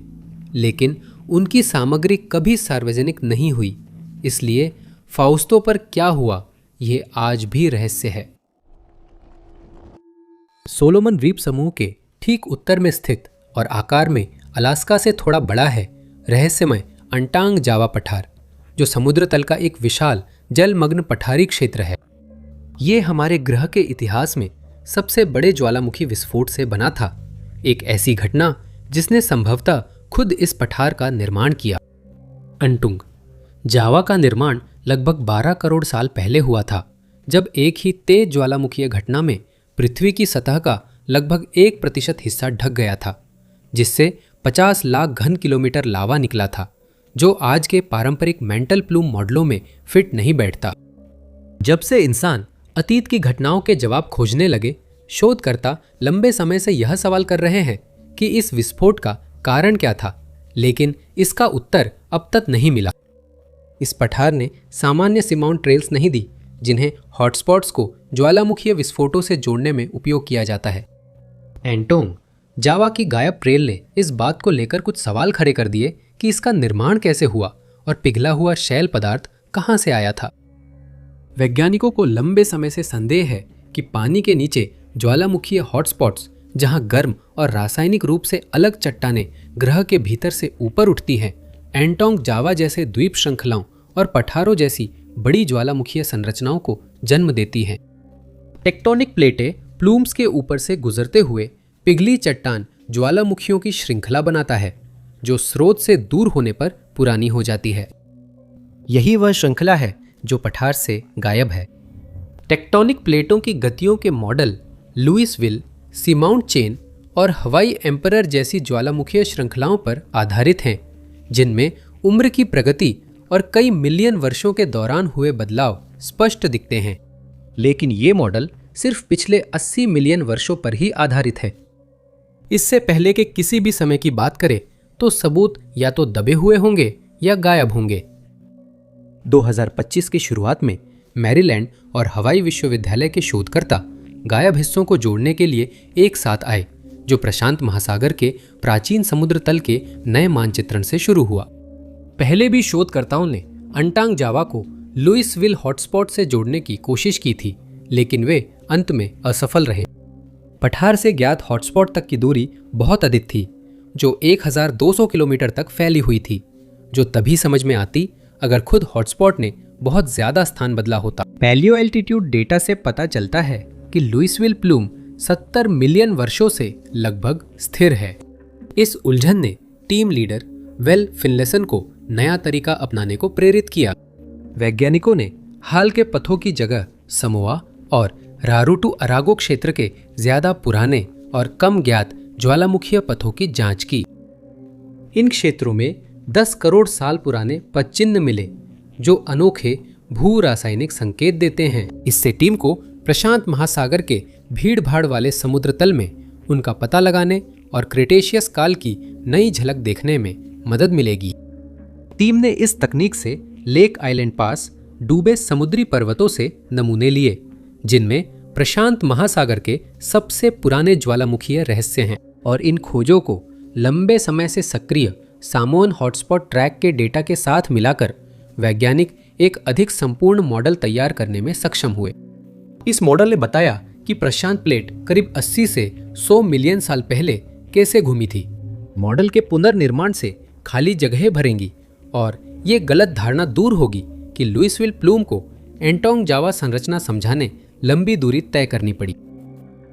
लेकिन उनकी सामग्री कभी सार्वजनिक नहीं हुई, इसलिए फाउस्टो पर क्या हुआ यह आज भी रहस्य है। सोलोमन द्वीप समूह के ठीक उत्तर में स्थित और आकार में अलास्का से थोड़ा बड़ा है रहस्यमय अंटांग जावा पठार, जो समुद्र तल का एक विशाल जलमग्न पठारी क्षेत्र है। ये हमारे ग्रह के इतिहास में सबसे बड़े ज्वालामुखी विस्फोट से बना था, एक ऐसी घटना जिसने संभवतः खुद इस पठार का निर्माण किया। अंटुंग जावा का निर्माण लगभग 12 करोड़ साल पहले हुआ था, जब एक ही तेज ज्वालामुखीय घटना में पृथ्वी की सतह का लगभग 1% हिस्सा ढक गया था, जिससे 50 लाख घन किलोमीटर लावा निकला था, जो आज के पारंपरिक मेंटल प्लूम मॉडलों में फिट नहीं बैठता। जब से इंसान अतीत की घटनाओं के जवाब खोजने लगे, शोधकर्ता लंबे समय से यह सवाल कर रहे हैं कि इस विस्फोट का कारण क्या था, लेकिन इसका उत्तर अब तक नहीं मिला। इस पठार ने सामान्य सीमाउंट ट्रेल्स नहीं दी, जिन्हें हॉटस्पॉट्स को ज्वालामुखीय विस्फोटों से जोड़ने में उपयोग किया जाता है। एंटोंग जावा की गायब ट्रेल ने इस बात को लेकर कुछ सवाल खड़े कर दिए कि इसका निर्माण कैसे हुआ और पिघला हुआ शैल पदार्थ कहां से आया था। वैज्ञानिकों को लंबे समय से संदेह है कि पानी के नीचे ज्वालामुखीय हॉटस्पॉट्स, जहां गर्म और रासायनिक रूप से अलग चट्टानें ग्रह के भीतर से ऊपर उठती हैं, एंटोंग जावा जैसे द्वीप श्रृंखलाओं और पठारों जैसी बड़ी ज्वालामुखीय संरचनाओं को जन्म देती हैं। टेक्टोनिक प्लेटें प्लूम्स के ऊपर से गुजरते हुए पिघली चट्टान ज्वालामुखियों की श्रृंखला बनाता है, जो स्रोत से दूर होने पर पुरानी हो जाती है। यही वह श्रृंखला है जो पठार से गायब है। टेक्टोनिक प्लेटों की गतियों के model Louisville, seamount chain और हवाई एम्परर जैसी ज्वालामुखीय श्रृंखलाओं पर आधारित हैं, जिनमें उम्र की प्रगति और कई मिलियन वर्षों के दौरान हुए बदलाव स्पष्ट दिखते हैं। लेकिन ये मॉडल सिर्फ पिछले 80 मिलियन वर्षों पर ही आधारित है। इससे पहले के किसी भी समय की बात करें तो सबूत या तो दबे हुए होंगे या गायब होंगे। 2025 की शुरुआत में मैरीलैंड और हवाई विश्वविद्यालय के शोधकर्ता गायब हिस्सों को जोड़ने के लिए एक साथ आए, जो प्रशांत महासागर के प्राचीन समुद्र तल के नए मानचित्रण से शुरू हुआ। पहले भी शोधकर्ताओं ने अंटांग जावा को लुइसविल हॉटस्पॉट से जोड़ने की कोशिश की थी, लेकिन वे अंत में असफल रहे। पठार से ज्ञात हॉटस्पॉट तक की दूरी बहुत अधिक थी, जो 1200 किलोमीटर तक फैली हुई थी, जो तभी समझ में आती अगर खुद हॉटस्पॉट ने बहुत ज्यादा स्थान बदला होता। पैलियो एल्टीट्यूड डेटा से पता चलता है कि लुइसविल प्लूम 70 मिलियन वर्षों से लगभग स्थिर है। इस उलझन ने टीम लीडर वेल फिनलेसन को नया तरीका अपनाने को प्रेरित किया। वैज्ञानिकों ने हाल के पथों की जगह समोआ और रारूटू अरागो क्षेत्र के ज्यादा पुराने और कम ज्ञात ज्वालामुखीय पथों की जांच की। इन क्षेत्रों में 10 करोड़ साल पुराने पदचिह्न मिले, जो अनोखे भू रासायनिक संकेत देते हैं। इससे टीम को प्रशांत महासागर के भीड़ भाड़ वाले समुद्र तल में उनका पता लगाने और क्रेटेशियस काल की नई झलक देखने में मदद मिलेगी। टीम ने इस तकनीक से लेक आइलैंड पास डूबे समुद्री पर्वतों से नमूने लिए, जिनमें प्रशांत महासागर के सबसे पुराने ज्वालामुखीय रहस्य हैं, और इन खोजों को लंबे समय से सक्रिय सामोन हॉटस्पॉट ट्रैक के डेटा के साथ मिलाकर वैज्ञानिक एक अधिक संपूर्ण मॉडल तैयार करने में सक्षम हुए। इस मॉडल ने बताया कि प्रशांत प्लेट करीब 80 से 100 मिलियन साल पहले कैसे घूमी थी। मॉडल के पुनर्निर्माण से खाली जगहें भरेंगी और ये गलत धारणा दूर होगी कि लुइसविल प्लूम को एंटोंग जावा संरचना समझाने लंबी दूरी तय करनी पड़ी।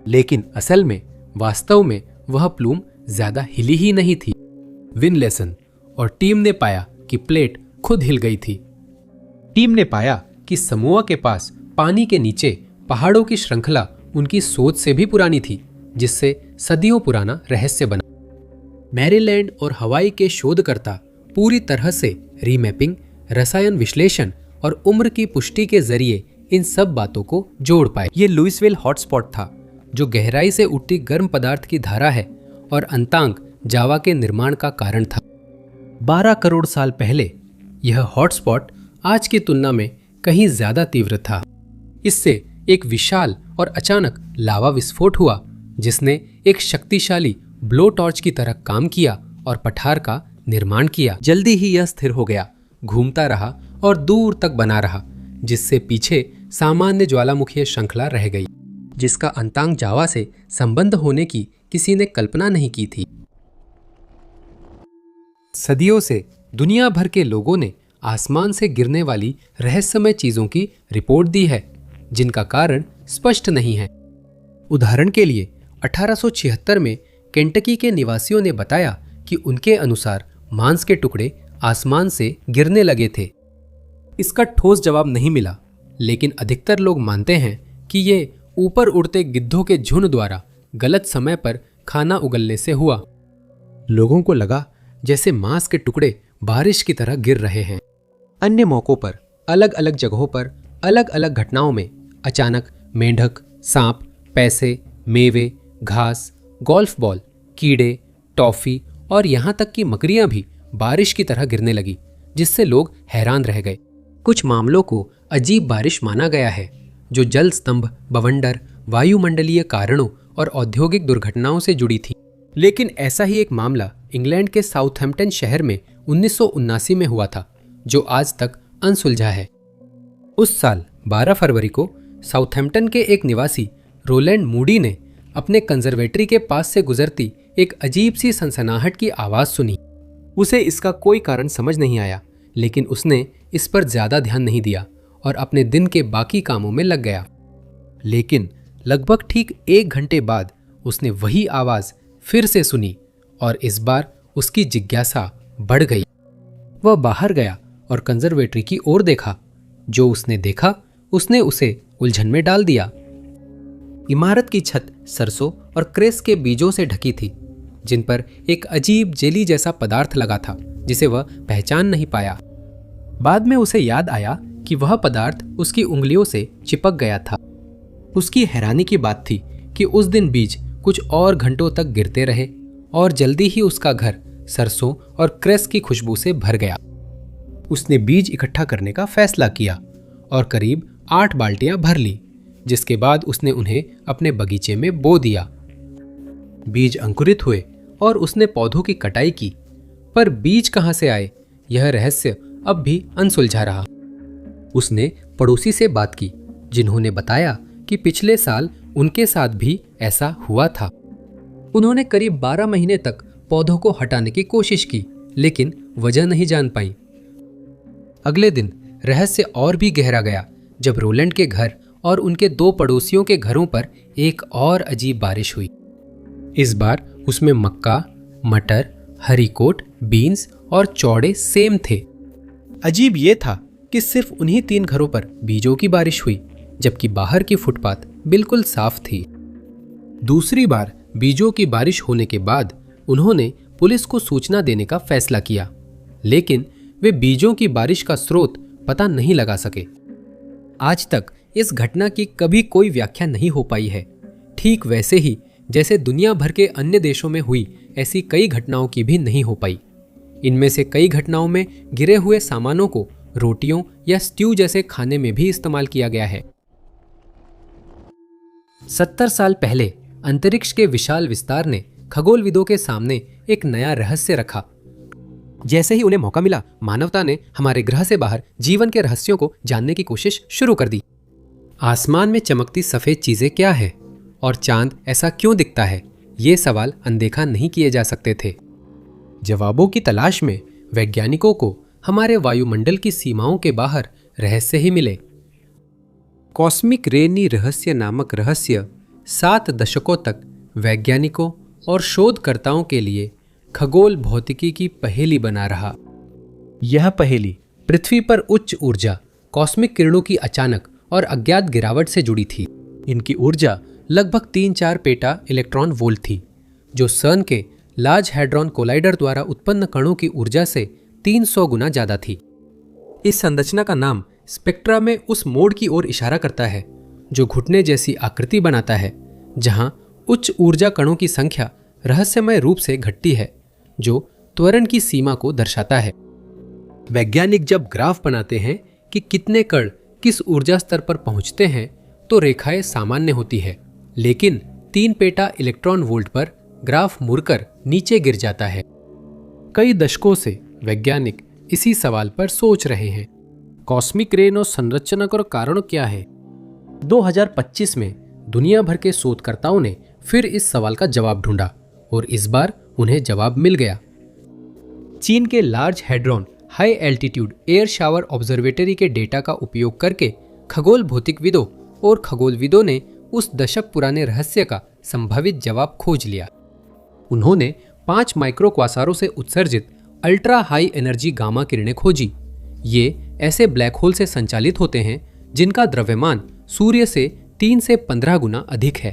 लेकिन असल में वास्तव में वह प्लूम ज्यादा हिली ही नहीं थी। विनलेसन और टीम ने पाया कि प्लेट खुद हिल गई थी। टीम ने पाया कि समोआ के पास पानी के नीचे पहाड़ों की श्रृंखला उनकी सोच से भी पुरानी थी, जिससे सदियों पुराना रहस्य बना। मैरीलैंड और हवाई के शोधकर्ता पूरी तरह से रीमैपिंग, रसायन विश्लेषण और उम्र की पुष्टि के जरिए इन सब बातों को जोड़ पाए। ये लुइसविल हॉटस्पॉट था, जो गहराई से उठती गर्म पदार्थ की धारा है और अंतांग जावा के निर्माण का कारण था। 12 करोड़ साल पहले यह हॉटस्पॉट आज की तुलना में कहीं ज्यादा तीव्र था। इससे एक विशाल और अचानक लावा विस्फोट हुआ, जिसने एक शक्तिशाली ब्लो टॉर्च की तरह काम किया और पठार का निर्माण किया। जल्दी ही यह स्थिर हो गया, घूमता रहा और दूर तक बना रहा, जिससे पीछे सामान्य ज्वालामुखीय श्रृंखला रह गई, जिसका अंतांग जावा से संबंध होने की किसी ने कल्पना नहीं की थी। सदियों से दुनिया भर के लोगों ने आसमान से गिरने वाली रहस्यमय चीजों की रिपोर्ट दी है, जिनका कारण स्पष्ट नहीं है। उदाहरण के लिए 1876 में केंटकी के निवासियों ने बताया कि उनके अनुसार मांस के टुकड़े आसमान से गिरने लगे थे। इसका ठोस जवाब नहीं मिला, लेकिन अधिकतर लोग मानते हैं कि ये ऊपर उड़ते गिद्धों के झुंड द्वारा गलत समय पर खाना उगलने से हुआ। लोगों को लगा जैसे मांस के टुकड़े बारिश की तरह गिर रहे हैं। अन्य मौकों पर अलग अलग जगहों पर अलग अलग घटनाओं में अचानक मेंढक, सांप, पैसे, मेवे, घास, गोल्फ बॉल, कीड़े, टॉफी और यहाँ तक कि मकड़ियाँ भी बारिश की तरह गिरने लगी, जिससे लोग हैरान रह गए। कुछ मामलों को अजीब बारिश माना गया है, जो जल स्तंभ, बवंडर, वायुमंडलीय कारणों और औद्योगिक दुर्घटनाओं से जुड़ी थी। लेकिन ऐसा ही एक मामला इंग्लैंड के साउथहैम्पटन शहर में 1979 में हुआ था, जो आज तक अनसुलझा है। उस साल 12 फरवरी को साउथहैम्पटन के एक निवासी रोलैंड मूडी ने अपने कंजर्वेटरी के पास से गुजरती एक अजीब सी सनसनाहट की आवाज़ सुनी। उसे इसका कोई कारण समझ नहीं आया, लेकिन उसने इस पर ज़्यादा ध्यान नहीं दिया और अपने दिन के बाकी कामों में लग गया। लेकिन लगभग ठीक 1 घंटे बाद उसने वही आवाज़ फिर से सुनी और इस बार उसकी जिज्ञासा बढ़ गई। वह बाहर गया और कंजर्वेटरी की ओर देखा। जो उसने देखा उसने उसे उलझन में डाल दिया। इमारत की छत सरसों और क्रेस के बीजों से ढकी थी, जिन पर एक अजीब जेली जैसा पदार्थ लगा था जिसे वह पहचान नहीं पाया। बाद में उसे याद आया कि वह पदार्थ उसकी उंगलियों से चिपक गया था। उसकी हैरानी की बात थी कि उस दिन बीज कुछ और घंटों तक गिरते रहे और जल्दी ही उसका घर सरसों और क्रेस की खुशबू से भर गया। उसने बीज इकट्ठा करने का फैसला किया और करीब 8 बाल्टियां भर ली, जिसके बाद उसने उन्हें अपने बगीचे में बो दिया। बीज अंकुरित हुए और उसने पौधों की कटाई की, पर बीज कहां से आए, यह रहस्य अब भी अनसुलझा रहा। उसने पड़ोसी से बात की, जिन्होंने बताया कि पिछले साल उनके साथ भी ऐसा हुआ था। उन्होंने करीब 12 महीने तक पौधों को हटाने की कोशिश की, लेकिन वजह नहीं जान पाई। अगले दिन रहस्य और भी गहरा गया जब रोलैंड के घर और उनके 2 पड़ोसियों के घरों पर एक और अजीब बारिश हुई। इस बार उसमें मक्का, मटर, हरीकोट, बीन्स और चौड़े सेम थे। अजीब ये था कि सिर्फ उन्हीं 3 घरों पर बीजों की बारिश हुई, जबकि बाहर की फुटपाथ बिल्कुल साफ थी। दूसरी बार बीजों की बारिश होने के बाद उन्होंने पुलिस को सूचना देने का फैसला किया, लेकिन वे बीजों की बारिश का स्रोत पता नहीं लगा सके। आज तक इस घटना की कभी कोई व्याख्या नहीं हो पाई है, ठीक वैसे ही जैसे दुनिया भर के अन्य देशों में हुई ऐसी कई घटनाओं की भी नहीं हो पाई। इनमें से कई घटनाओं में गिरे हुए सामानों को रोटियों या स्ट्यू जैसे खाने में भी इस्तेमाल किया गया है। 70 साल पहले अंतरिक्ष के विशाल विस्तार ने खगोलविदों के सामने एक नया रहस्य रखा। जैसे ही उन्हें मौका मिला, मानवता ने हमारे ग्रह से बाहर जीवन के रहस्यों को जानने की कोशिश शुरू कर दी। आसमान में चमकती सफेद चीजें क्या है और चांद ऐसा क्यों दिखता है, ये सवाल अनदेखा नहीं किए जा सकते थे। जवाबों की तलाश में वैज्ञानिकों को हमारे वायुमंडल की सीमाओं के बाहर रहस्य ही मिले। कॉस्मिक रेनी रहस्य नामक रहस्य 7 दशकों तक वैज्ञानिकों और शोधकर्ताओं के लिए खगोल भौतिकी की पहेली बना रहा। यह पहेली पृथ्वी पर उच्च ऊर्जा, कॉस्मिक किरणों की अचानक और अज्ञात गिरावट से जुड़ी थी। इनकी ऊर्जा लगभग 3-4 पेटा इलेक्ट्रॉन वोल्ट थी, जो सर्न के लार्ज हैड्रॉन कोलाइडर द्वारा उत्पन्न कणों की ऊर्जा से 300 गुना ज्यादा थी। इस संरचना का नाम स्पेक्ट्रा में उस मोड की ओर इशारा करता है जो घुटने जैसी आकृति बनाता है, जहां उच्च ऊर्जा कणों की संख्या रहस्यमय रूप से घटती है, जो त्वरण की सीमा को दर्शाता है। वैज्ञानिक जब ग्राफ बनाते हैं कि कितने कण किस ऊर्जा स्तर पर पहुंचते हैं, तो रेखाएं सामान्य होती है, लेकिन 3 पेटा इलेक्ट्रॉन वोल्ट पर ग्राफ मुड़कर नीचे गिर जाता है। कई दशकों से वैज्ञानिक इसी सवाल पर सोच रहे हैं। कॉस्मिक रेन और संरचना और कारण क्या है? 2025 में दुनिया भर के शोधकर्ताओं ने फिर इस सवाल का जवाब ढूंढा और इस बार उन्हें जवाब मिल गया। चीन के large hadron high altitude air shower observatory के डेटा का उपयोग करके खगोल भौतिकविदों और खगोलविदों ने उस दशक पुराने रहस्य का संभावित जवाब खोज लिया। उन्होंने 5 माइक्रो क्वासारों से उत्सर्जित अल्ट्रा हाई एनर्जी गामा किरणें खोजी। ये ऐसे ब्लैक होल से संचालित होते हैं जिनका द्रव्यमान सूर्य से 3 से 15 गुना अधिक है।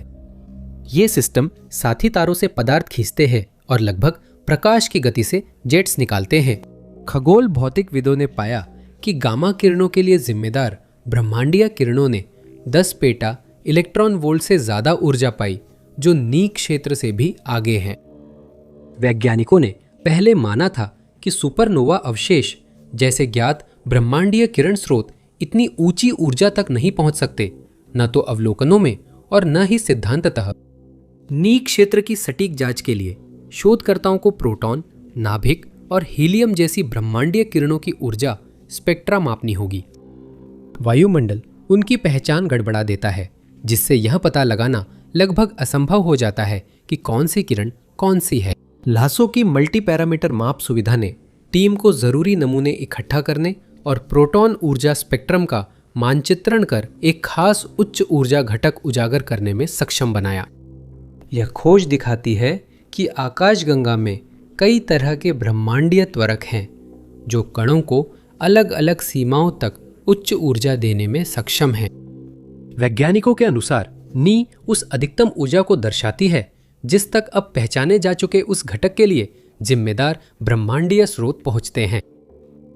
ये सिस्टम साथी तारों से पदार्थ खींचते हैं और लगभग प्रकाश की गति से जेट्स निकालते हैं। खगोल भौतिकविदों ने पाया कि गामा किरणों के लिए जिम्मेदार ब्रह्मांडीय किरणों ने 10 पेटा इलेक्ट्रॉन वोल्ट से ज्यादा ऊर्जा पाई, जो नी क्षेत्र से भी आगे हैं। वैज्ञानिकों ने पहले माना था कि सुपरनोवा अवशेष जैसे ज्ञात ब्रह्मांडीय किरण स्रोत इतनी ऊंची ऊर्जा तक नहीं पहुंच सकते, न तो अवलोकनों में और न ही सिद्धांततः। नी क्षेत्र की सटीक जांच के लिए शोधकर्ताओं को प्रोटॉन, नाभिक और हीलियम जैसी ब्रह्मांडीय किरणों की ऊर्जा स्पेक्ट्रा मापनी होगी। वायुमंडल उनकी पहचान गड़बड़ा देता है, जिससे यह पता लगाना लगभग असंभव हो जाता है कि कौन सी किरण कौन सी है। लासो की मल्टी पैरामीटर माप सुविधा ने टीम को जरूरी नमूने इकट्ठा करने और प्रोटॉन ऊर्जा स्पेक्ट्रम का मानचित्रण कर एक खास उच्च ऊर्जा घटक उजागर करने में सक्षम बनाया। यह खोज दिखाती है कि आकाशगंगा में कई तरह के ब्रह्मांडीय त्वरक हैं, जो कणों को अलग अलग सीमाओं तक उच्च ऊर्जा देने में सक्षम हैं। वैज्ञानिकों के अनुसार नी उस अधिकतम ऊर्जा को दर्शाती है जिस तक अब पहचाने जा चुके उस घटक के लिए जिम्मेदार ब्रह्मांडीय स्रोत पहुंचते हैं।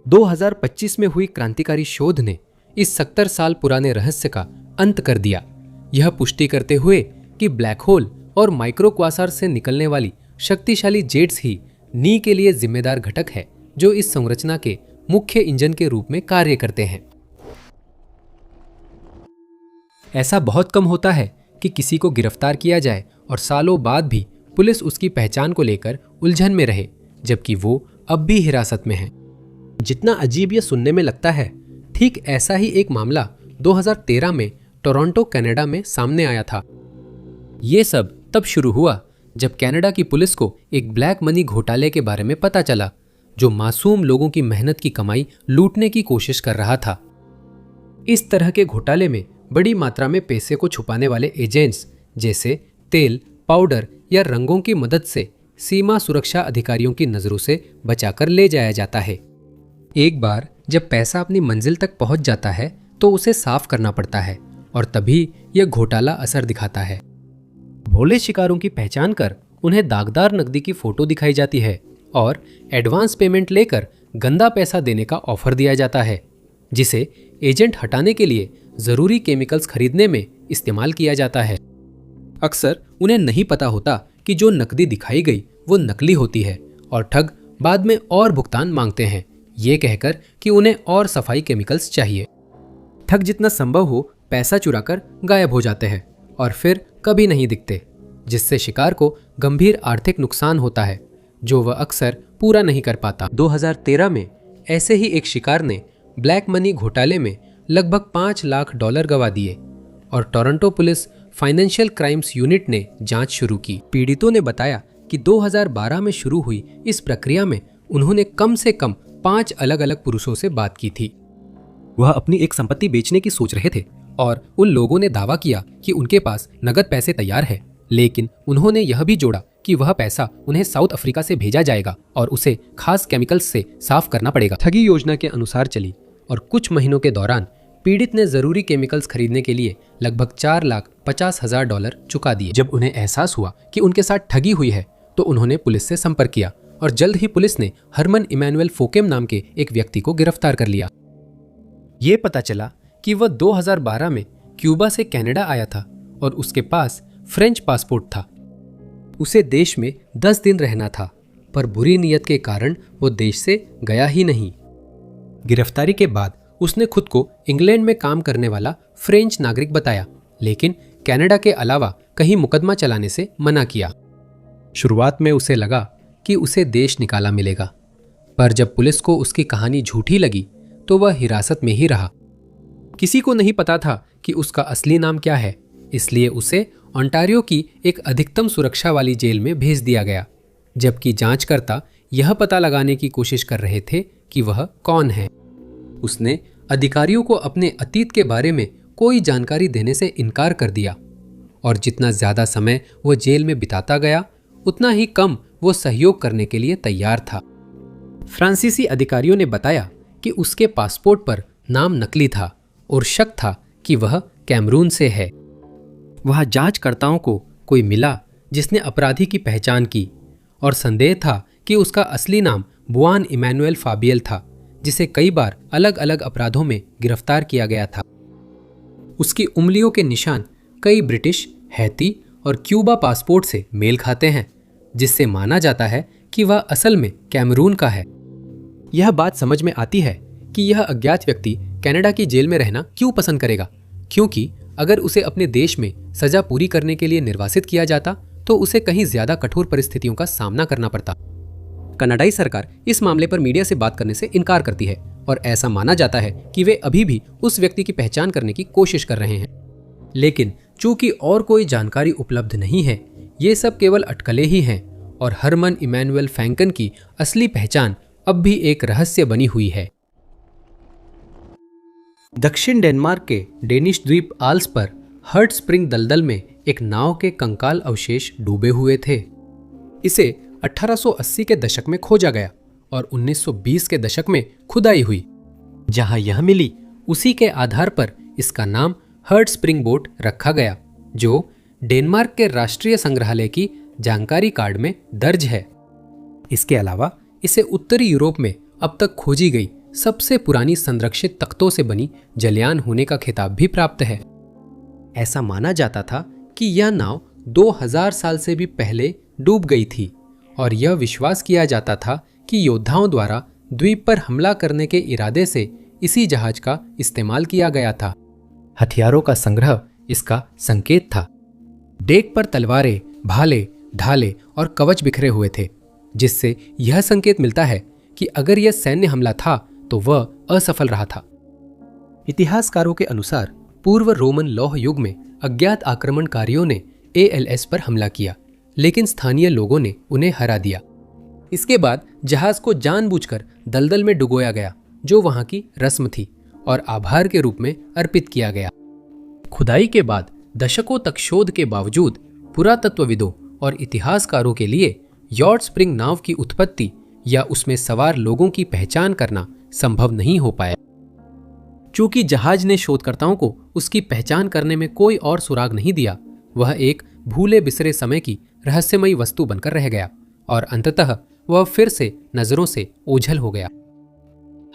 2025 में हुई क्रांतिकारी शोध ने इस 70 साल पुराने रहस्य का अंत कर दिया, यह पुष्टि करते हुए कि ब्लैक होल और माइक्रो क्वासार से निकलने वाली शक्तिशाली जेट्स ही नी के लिए जिम्मेदार घटक है जो इस संरचना के मुख्य इंजन के रूप में कार्य करते हैं। ऐसा बहुत कम होता है कि किसी को गिरफ्तार किया जाए और सालों बाद भी पुलिस उसकी पहचान को लेकर उलझन में रहे, जबकि वो अब भी हिरासत में है। जितना अजीब ये सुनने में लगता है, ठीक ऐसा ही एक मामला 2013 में टोरंटो कनाडा में सामने आया था। ये सब तब शुरू हुआ जब कनाडा की पुलिस को एक ब्लैक मनी घोटाले के बारे में पता चला जो मासूम लोगों की मेहनत की कमाई लूटने की कोशिश कर रहा था। इस तरह के घोटाले में बड़ी मात्रा में पैसे को छुपाने वाले एजेंट्स जैसे तेल, पाउडर या रंगों की मदद से सीमा सुरक्षा अधिकारियों की नजरों से बचाकर ले जाया जाता है। एक बार जब पैसा अपनी मंजिल तक पहुंच जाता है तो उसे साफ करना पड़ता है और तभी यह घोटाला असर दिखाता है। भोले शिकारों की पहचान कर उन्हें दागदार नकदी की फोटो दिखाई जाती है और एडवांस पेमेंट लेकर गंदा पैसा देने का ऑफर दिया जाता है, जिसे एजेंट हटाने के लिए जरूरी केमिकल्स खरीदने में इस्तेमाल किया जाता है। अक्सर उन्हें नहीं पता होता कि जो नकदी दिखाई गई वो नकली होती है और ठग बाद में और भुगतान मांगते हैं, ये कहकर कि उन्हें और सफाई केमिकल्स चाहिए। ठग जितना संभव हो पैसा चुराकर गायब हो जाते हैं और फिर कभी नहीं दिखते, जिससे शिकार को गंभीर आर्थिक नुकसान होता है जो वह अक्सर पूरा नहीं कर पाता। 2013 में ऐसे ही एक शिकार ने ब्लैक मनी घोटाले में लगभग $5 लाख गंवा दिए और Toronto police financial crimes unit ने जांच शुरू की। पीड़ितों ने बताया कि 2012 में शुरू हुई इस प्रक्रिया में उन्होंने कम से कम 5 अलग अलग पुरुषों से बात की थी। वह अपनी एक संपत्ति बेचने की सोच रहे थे और उन लोगों ने दावा किया कि उनके पास नगद पैसे तैयार है, लेकिन उन्होंने यह भी जोड़ा कि वह पैसा उन्हें साउथ अफ्रीका से भेजा जाएगा और उसे खास केमिकल्स से साफ करना पड़ेगा। ठगी योजना के अनुसार चली और कुछ महीनों के दौरान पीड़ित ने जरूरी केमिकल्स खरीदने के लिए लगभग $4,50,000 चुका दिए। जब उन्हें एहसास हुआ कि उनके साथ ठगी हुई है तो उन्होंने पुलिस से संपर्क किया और जल्द ही पुलिस ने हरमन इमैनुअल फोकेम नाम के एक व्यक्ति को गिरफ्तार कर लिया। ये पता चला कि वह 2012 में क्यूबा से कनाडा आया था और उसके पास फ्रेंच पासपोर्ट था। उसे देश में 10 दिन रहना था, पर बुरी नीयत के कारण वो देश से गया ही नहीं। गिरफ्तारी के बाद उसने खुद को इंग्लैंड में काम करने वाला फ्रेंच नागरिक बताया, लेकिन कनाडा के अलावा कहीं मुकदमा चलाने से मना किया। शुरुआत में उसे लगा कि उसे देश निकाला मिलेगा, पर जब पुलिस को उसकी कहानी झूठी लगी तो वह हिरासत में ही रहा। किसी को नहीं पता था कि उसका असली नाम क्या है, इसलिए उसे ओंटारियो की एक अधिकतम सुरक्षा वाली जेल में भेज दिया गया, जबकि जांचकर्ता यह पता लगाने की कोशिश कर रहे थे कि वह कौन है। उसने अधिकारियों को अपने अतीत के बारे में कोई जानकारी देने से इनकार कर दिया और जितना ज्यादा समय वो जेल में बिताता गया उतना ही कम वो सहयोग करने के लिए तैयार था। फ्रांसीसी अधिकारियों ने बताया कि उसके पासपोर्ट पर नाम नकली था और शक था कि वह कैमरून से है। वहां जांचकर्ताओं को कोई मिला जिसने अपराधी की पहचान की और संदेह था कि उसका असली नाम बुआन इमैनुअल फाबियल था, जिसे कई बार अलग अलग अपराधों में गिरफ्तार किया गया था। उसकी उंगलियों के निशान कई ब्रिटिश, हैती और क्यूबा पासपोर्ट से मेल खाते हैं, जिससे माना जाता है कि वह असल में कैमरून का है। यह बात समझ में आती है कि यह अज्ञात व्यक्ति कनाडा की जेल में रहना क्यों पसंद करेगा, क्योंकि अगर उसे अपने देश में सजा पूरी करने के लिए निर्वासित किया जाता तो उसे कहीं ज्यादा कठोर परिस्थितियों का सामना करना पड़ता। कनाडाई सरकार इस मामले पर मीडिया से बात करने से इनकार करती है और ऐसा माना जाता है कि वे अभी भी उस व्यक्ति की पहचान करने की कोशिश कर रहे हैं, लेकिन चूंकि और कोई जानकारी उपलब्ध नहीं है, ये सब केवल अटकलें ही हैं और हरमन इमैनुअल फैंकन की असली पहचान अब भी एक रहस्य बनी हुई है। दक्षिण डेनमार्क के डेनिश द्वीप आल्स पर हर्ट स्प्रिंग दलदल में एक नाव के कंकाल अवशेष डूबे हुए थे। इसे 1880 के दशक में खोजा गया और 1920 के दशक में खुदाई हुई। जहां यह मिली उसी के आधार पर इसका नाम हर्ट स्प्रिंग बोट रखा गया, जो डेनमार्क के राष्ट्रीय संग्रहालय की जानकारी कार्ड में दर्ज है। इसके अलावा इसे उत्तरी यूरोप में अब तक खोजी गई सबसे पुरानी संरक्षित तख्तों से बनी जलयान होने का खिताब भी प्राप्त है। ऐसा माना जाता था कि यह नाव 2000 साल से भी पहले डूब गई थी और यह विश्वास किया जाता था कि योद्धाओं द्वारा द्वीप पर हमला करने के इरादे से इसी जहाज का इस्तेमाल किया गया था। हथियारों का संग्रह इसका संकेत था। डेक पर तलवारें, भाले, ढाले और कवच बिखरे हुए थे, जिससे यह संकेत मिलता है कि अगर यह सैन्य हमला था तो वह असफल रहा था। इतिहासकारों के अनुसार पूर्व रोमन लौह युग में अज्ञात आक्रमणकारियों ने ALS पर हमला किया, लेकिन स्थानीय लोगों ने उन्हें हरा दिया। इसके बाद जहाज को जानबूझकर दलदल में डुबोया गया, जो वहां की रस्म थी, और आभार के रूप में अर्पित किया गया। खुदाई के बाद दशकों तक शोध के बावजूद पुरातत्वविदों और इतिहासकारों के लिए यॉर्ड स्प्रिंग नाव की उत्पत्ति या उसमें सवार लोगों की पहचान करना संभव नहीं हो पाया। चूंकि जहाज ने शोधकर्ताओं को उसकी पहचान करने में कोई और सुराग नहीं दिया, वह एक भूले बिसरे समय की रहस्यमयी वस्तु बनकर रह गया और अंततः वह फिर से नजरों से ओझल हो गया।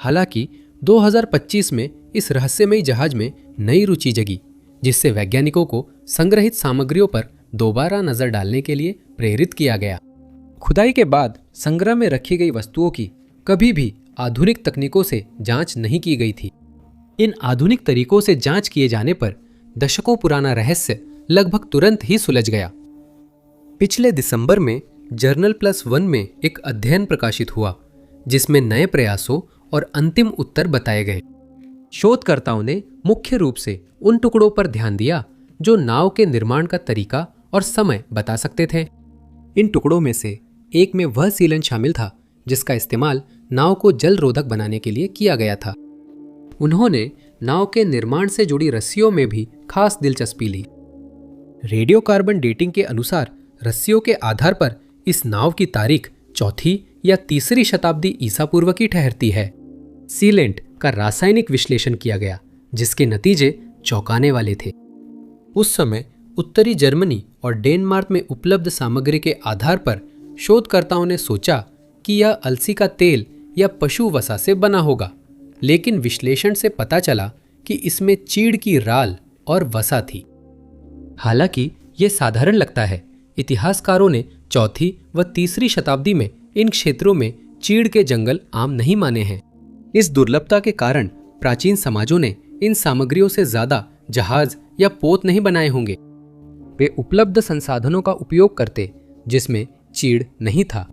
हालांकि 2025 में इस रहस्यमयी जहाज में नई रुचि जगी, जिससे वैज्ञानिकों को संग्रहित सामग्रियों पर दोबारा नजर डालने के लिए प्रेरित किया गया। खुदाई के बाद संग्रह में रखी गई वस्तुओं की कभी भी आधुनिक तकनीकों से जांच नहीं की गई थी। इन आधुनिक तरीकों से जांच किए जाने पर दशकों पुराना रहस्य लगभग तुरंत ही सुलझ गया। पिछले दिसंबर में जर्नल+1 में एक अध्ययन प्रकाशित हुआ, जिसमें नए प्रयासों और अंतिम उत्तर बताए गए। शोधकर्ताओं ने मुख्य रूप से उन टुकड़ों पर ध्यान दिया जो नाव के निर्माण का तरीका और समय बता सकते थे। इन टुकड़ों में से एक में वह सीलन शामिल था जिसका इस्तेमाल नाव को जल रोधक बनाने के लिए किया गया था। उन्होंने नाव के निर्माण से जुड़ी रस्सियों में भी खास दिलचस्पी ली। रेडियो कार्बन डेटिंग के अनुसार रस्सियों के आधार पर इस नाव की तारीख 4वीं या 3री शताब्दी ईसा पूर्व की ठहरती है। सीलेंट का रासायनिक विश्लेषण किया गया, जिसके नतीजे चौंकाने वाले थे। उस समय उत्तरी जर्मनी और डेनमार्क में उपलब्ध सामग्री के आधार पर शोधकर्ताओं ने सोचा कि यह अलसी का तेल या पशु वसा से बना होगा, लेकिन विश्लेषण से पता चला कि इसमें चीड़ की राल और वसा थी। हालांकि यह साधारण लगता है, इतिहासकारों ने 4वीं व 3री शताब्दी में इन क्षेत्रों में चीड़ के जंगल आम नहीं माने हैं। इस दुर्लभता के कारण प्राचीन समाजों ने इन सामग्रियों से ज्यादा जहाज या पोत नहीं बनाए होंगे। वे उपलब्ध संसाधनों का उपयोग करते जिसमें चीड़ नहीं था।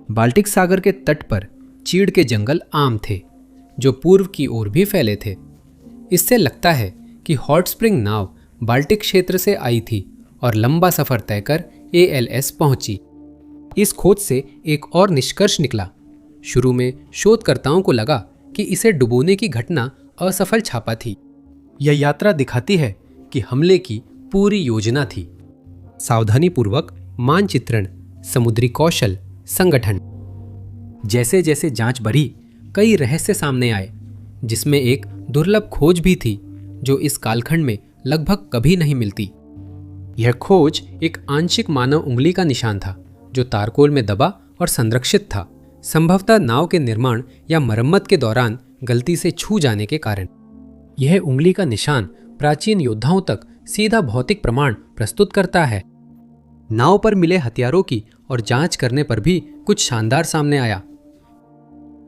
बाल्टिक सागर के तट पर चीड़ के जंगल आम थे, जो पूर्व की ओर भी फैले थे। इससे लगता है कि हॉट स्प्रिंग नाव बाल्टिक क्षेत्र से आई थी और लंबा सफर तय कर ALS पहुंची। इस खोज से एक और निष्कर्ष निकला। शुरू में शोधकर्ताओं को लगा कि इसे डुबोने की घटना असफल छापा थी। यह यात्रा दिखाती है कि हमले की पूरी योजना थी। सावधानीपूर्वक मानचित्रण, समुद्री कौशल, संगठन। जैसे जैसे जांच बढ़ी, कई रहस्य सामने आए, जिसमें एक दुर्लभ खोज भी थी जो इस कालखंड में लगभग कभी नहीं मिलती। यह खोज एक आंशिक मानव उंगली का निशान था, जो तारकोल में दबा और संरक्षित था, संभवतः नाव के निर्माण या मरम्मत के दौरान गलती से छू जाने के कारण। यह उंगली का निशान प्राचीन योद्धाओं तक सीधा भौतिक प्रमाण प्रस्तुत करता है। नाव पर मिले हथियारों की और जांच करने पर भी कुछ शानदार सामने आया।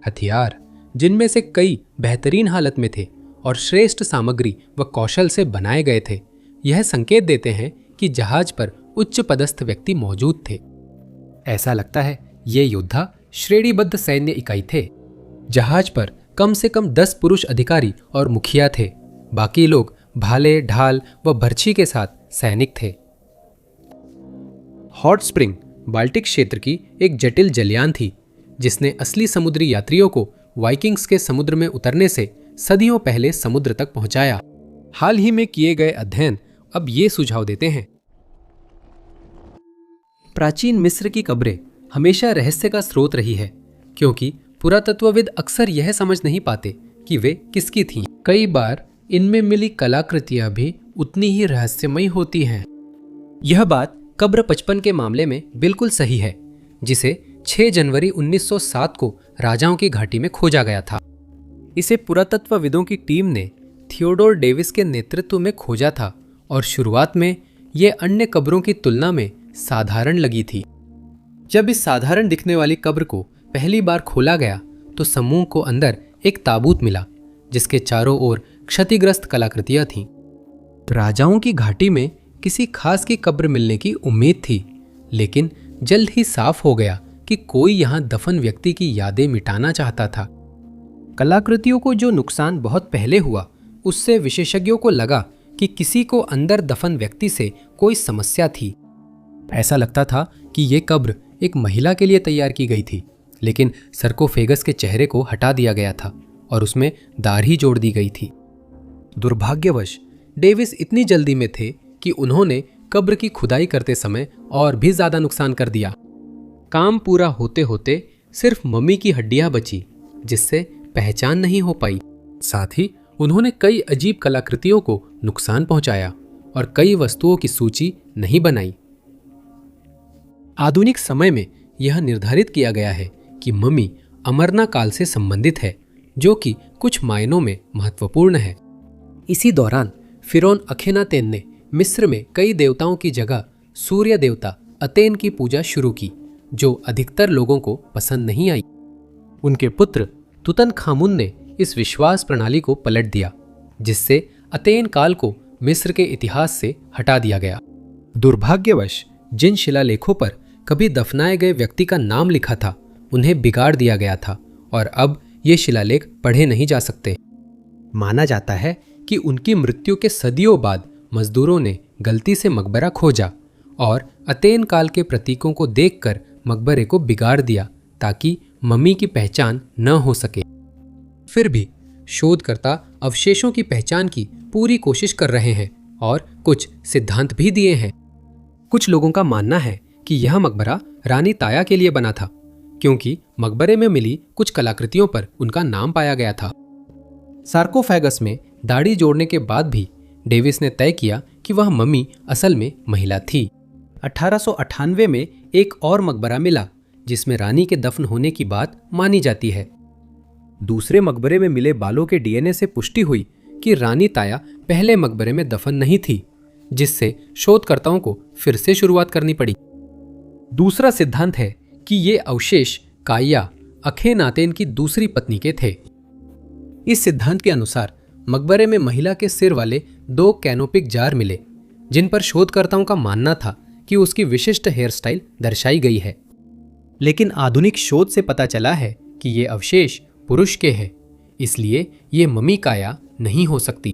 हथियार, जिनमें से कई बेहतरीन हालत में थे और श्रेष्ठ सामग्री व कौशल से बनाए गए थे, यह संकेत देते हैं कि जहाज पर उच्च पदस्थ व्यक्ति मौजूद थे। ऐसा लगता है ये योद्धा श्रेणीबद्ध सैन्य इकाई थे। जहाज पर कम से कम 10 पुरुष अधिकारी और मुखिया थे। बाकी लोग भाले, ढाल व बर्छी के साथ सैनिक थे। हॉट स्प्रिंग बाल्टिक क्षेत्र की एक जटिल जलयान थी, जिसने असली समुद्री यात्रियों को वाइकिंग्स के समुद्र में उतरने से सदियों पहले समुद्र तक पहुंचाया। हाल ही में किए गए अध्ययन अब ये सुझाव देते हैं। प्राचीन मिस्र की कब्रें हमेशा रहस्य का स्रोत रही है, क्योंकि पुरातत्वविद अक्सर यह समझ नहीं पाते कि वे किसकी थीं। कई बार इनमें मिली कलाकृतियां भी उतनी ही रहस्यमयी होती हैं। यह बात कब्र 55 के मामले में बिल्कुल सही है, जिसे 6 जनवरी 1907 को राजाओं की घाटी में खोजा गया था। इसे पुरातत्वविदों की टीम ने थियोडोर डेविस के नेतृत्व में खोजा था और शुरुआत में ये अन्य कब्रों की तुलना में साधारण लगी थी। जब इस साधारण दिखने वाली कब्र को पहली बार खोला गया तो समूह को अंदर एक ताबूत मिला जिसके चारों ओर क्षतिग्रस्त कलाकृतियां थीं। राजाओं की घाटी में किसी खास की कब्र मिलने की उम्मीद थी, लेकिन जल्द ही साफ हो गया कि कोई यहां दफन व्यक्ति की यादें मिटाना चाहता था। कलाकृतियों को जो नुकसान बहुत पहले हुआ, उससे विशेषज्ञों को लगा कि किसी को अंदर दफन व्यक्ति से कोई समस्या थी। ऐसा लगता था कि यह कब्र एक महिला के लिए तैयार की गई थी, लेकिन सरकोफेगस के चेहरे को हटा दिया गया था और उसमें दाढ़ी जोड़ दी गई थी। दुर्भाग्यवश डेविस इतनी जल्दी में थे कि उन्होंने कब्र की खुदाई करते समय और भी ज्यादा नुकसान कर दिया। काम पूरा होते होते सिर्फ मम्मी की हड्डियां बची, जिससे पहचान नहीं हो पाई। साथ ही उन्होंने कई अजीब कलाकृतियों को नुकसान पहुंचाया और कई वस्तुओं की सूची नहीं बनाई। आधुनिक समय में यह निर्धारित किया गया है कि मम्मी अमरना काल से संबंधित है, जो कि कुछ मायनों में महत्वपूर्ण है। इसी दौरान फिरौन अखेनातेन ने मिस्र में कई देवताओं की जगह सूर्य देवता अतेन की पूजा शुरू की, जो अधिकतर लोगों को पसंद नहीं आई। उनके पुत्र तुतनखामुन ने इस विश्वास प्रणाली को पलट दिया, जिससे अतेन काल को मिस्र के इतिहास से हटा दिया गया। दुर्भाग्यवश जिन शिलालेखों पर कभी दफनाए गए व्यक्ति का नाम लिखा था, उन्हें बिगाड़ दिया गया था और अब ये शिलालेख पढ़े नहीं जा सकते। माना जाता है कि उनकी मृत्यु के सदियों बाद मजदूरों ने गलती से मकबरा खोजा और अतेन काल के प्रतीकों को देखकर मकबरे को बिगाड़ दिया ताकि मम्मी की पहचान न हो सके। फिर भी शोधकर्ता अवशेषों की पहचान की पूरी कोशिश कर रहे हैं और कुछ सिद्धांत भी दिए हैं। कुछ लोगों का मानना है कि यह मकबरा रानी ताया के लिए बना था, क्योंकि मकबरे में मिली कुछ कलाकृतियों पर उनका नाम पाया गया था। सार्कोफेगस में दाढ़ी जोड़ने के बाद भी डेविस ने तय किया कि वह मम्मी असल में महिला थी। 1898 में एक और मकबरा मिला जिसमें रानी के दफन होने की बात मानी जाती है। दूसरे मकबरे में मिले बालों के डीएनए से पुष्टि हुई कि रानी ताया पहले मकबरे में दफन नहीं थी, जिससे शोधकर्ताओं को फिर से शुरुआत करनी पड़ी। दूसरा सिद्धांत है कि ये अवशेष काया अखेनातेन की दूसरी पत्नी के थे। इस सिद्धांत के अनुसार मकबरे में महिला के सिर वाले 2 कैनोपिक जार मिले, जिन पर शोधकर्ताओं का मानना था कि उसकी विशिष्ट हेयर स्टाइल दर्शाई गई है। लेकिन आधुनिक शोध से पता चला है कि ये अवशेष पुरुष के हैं, इसलिए ये मम्मी काया नहीं हो सकती।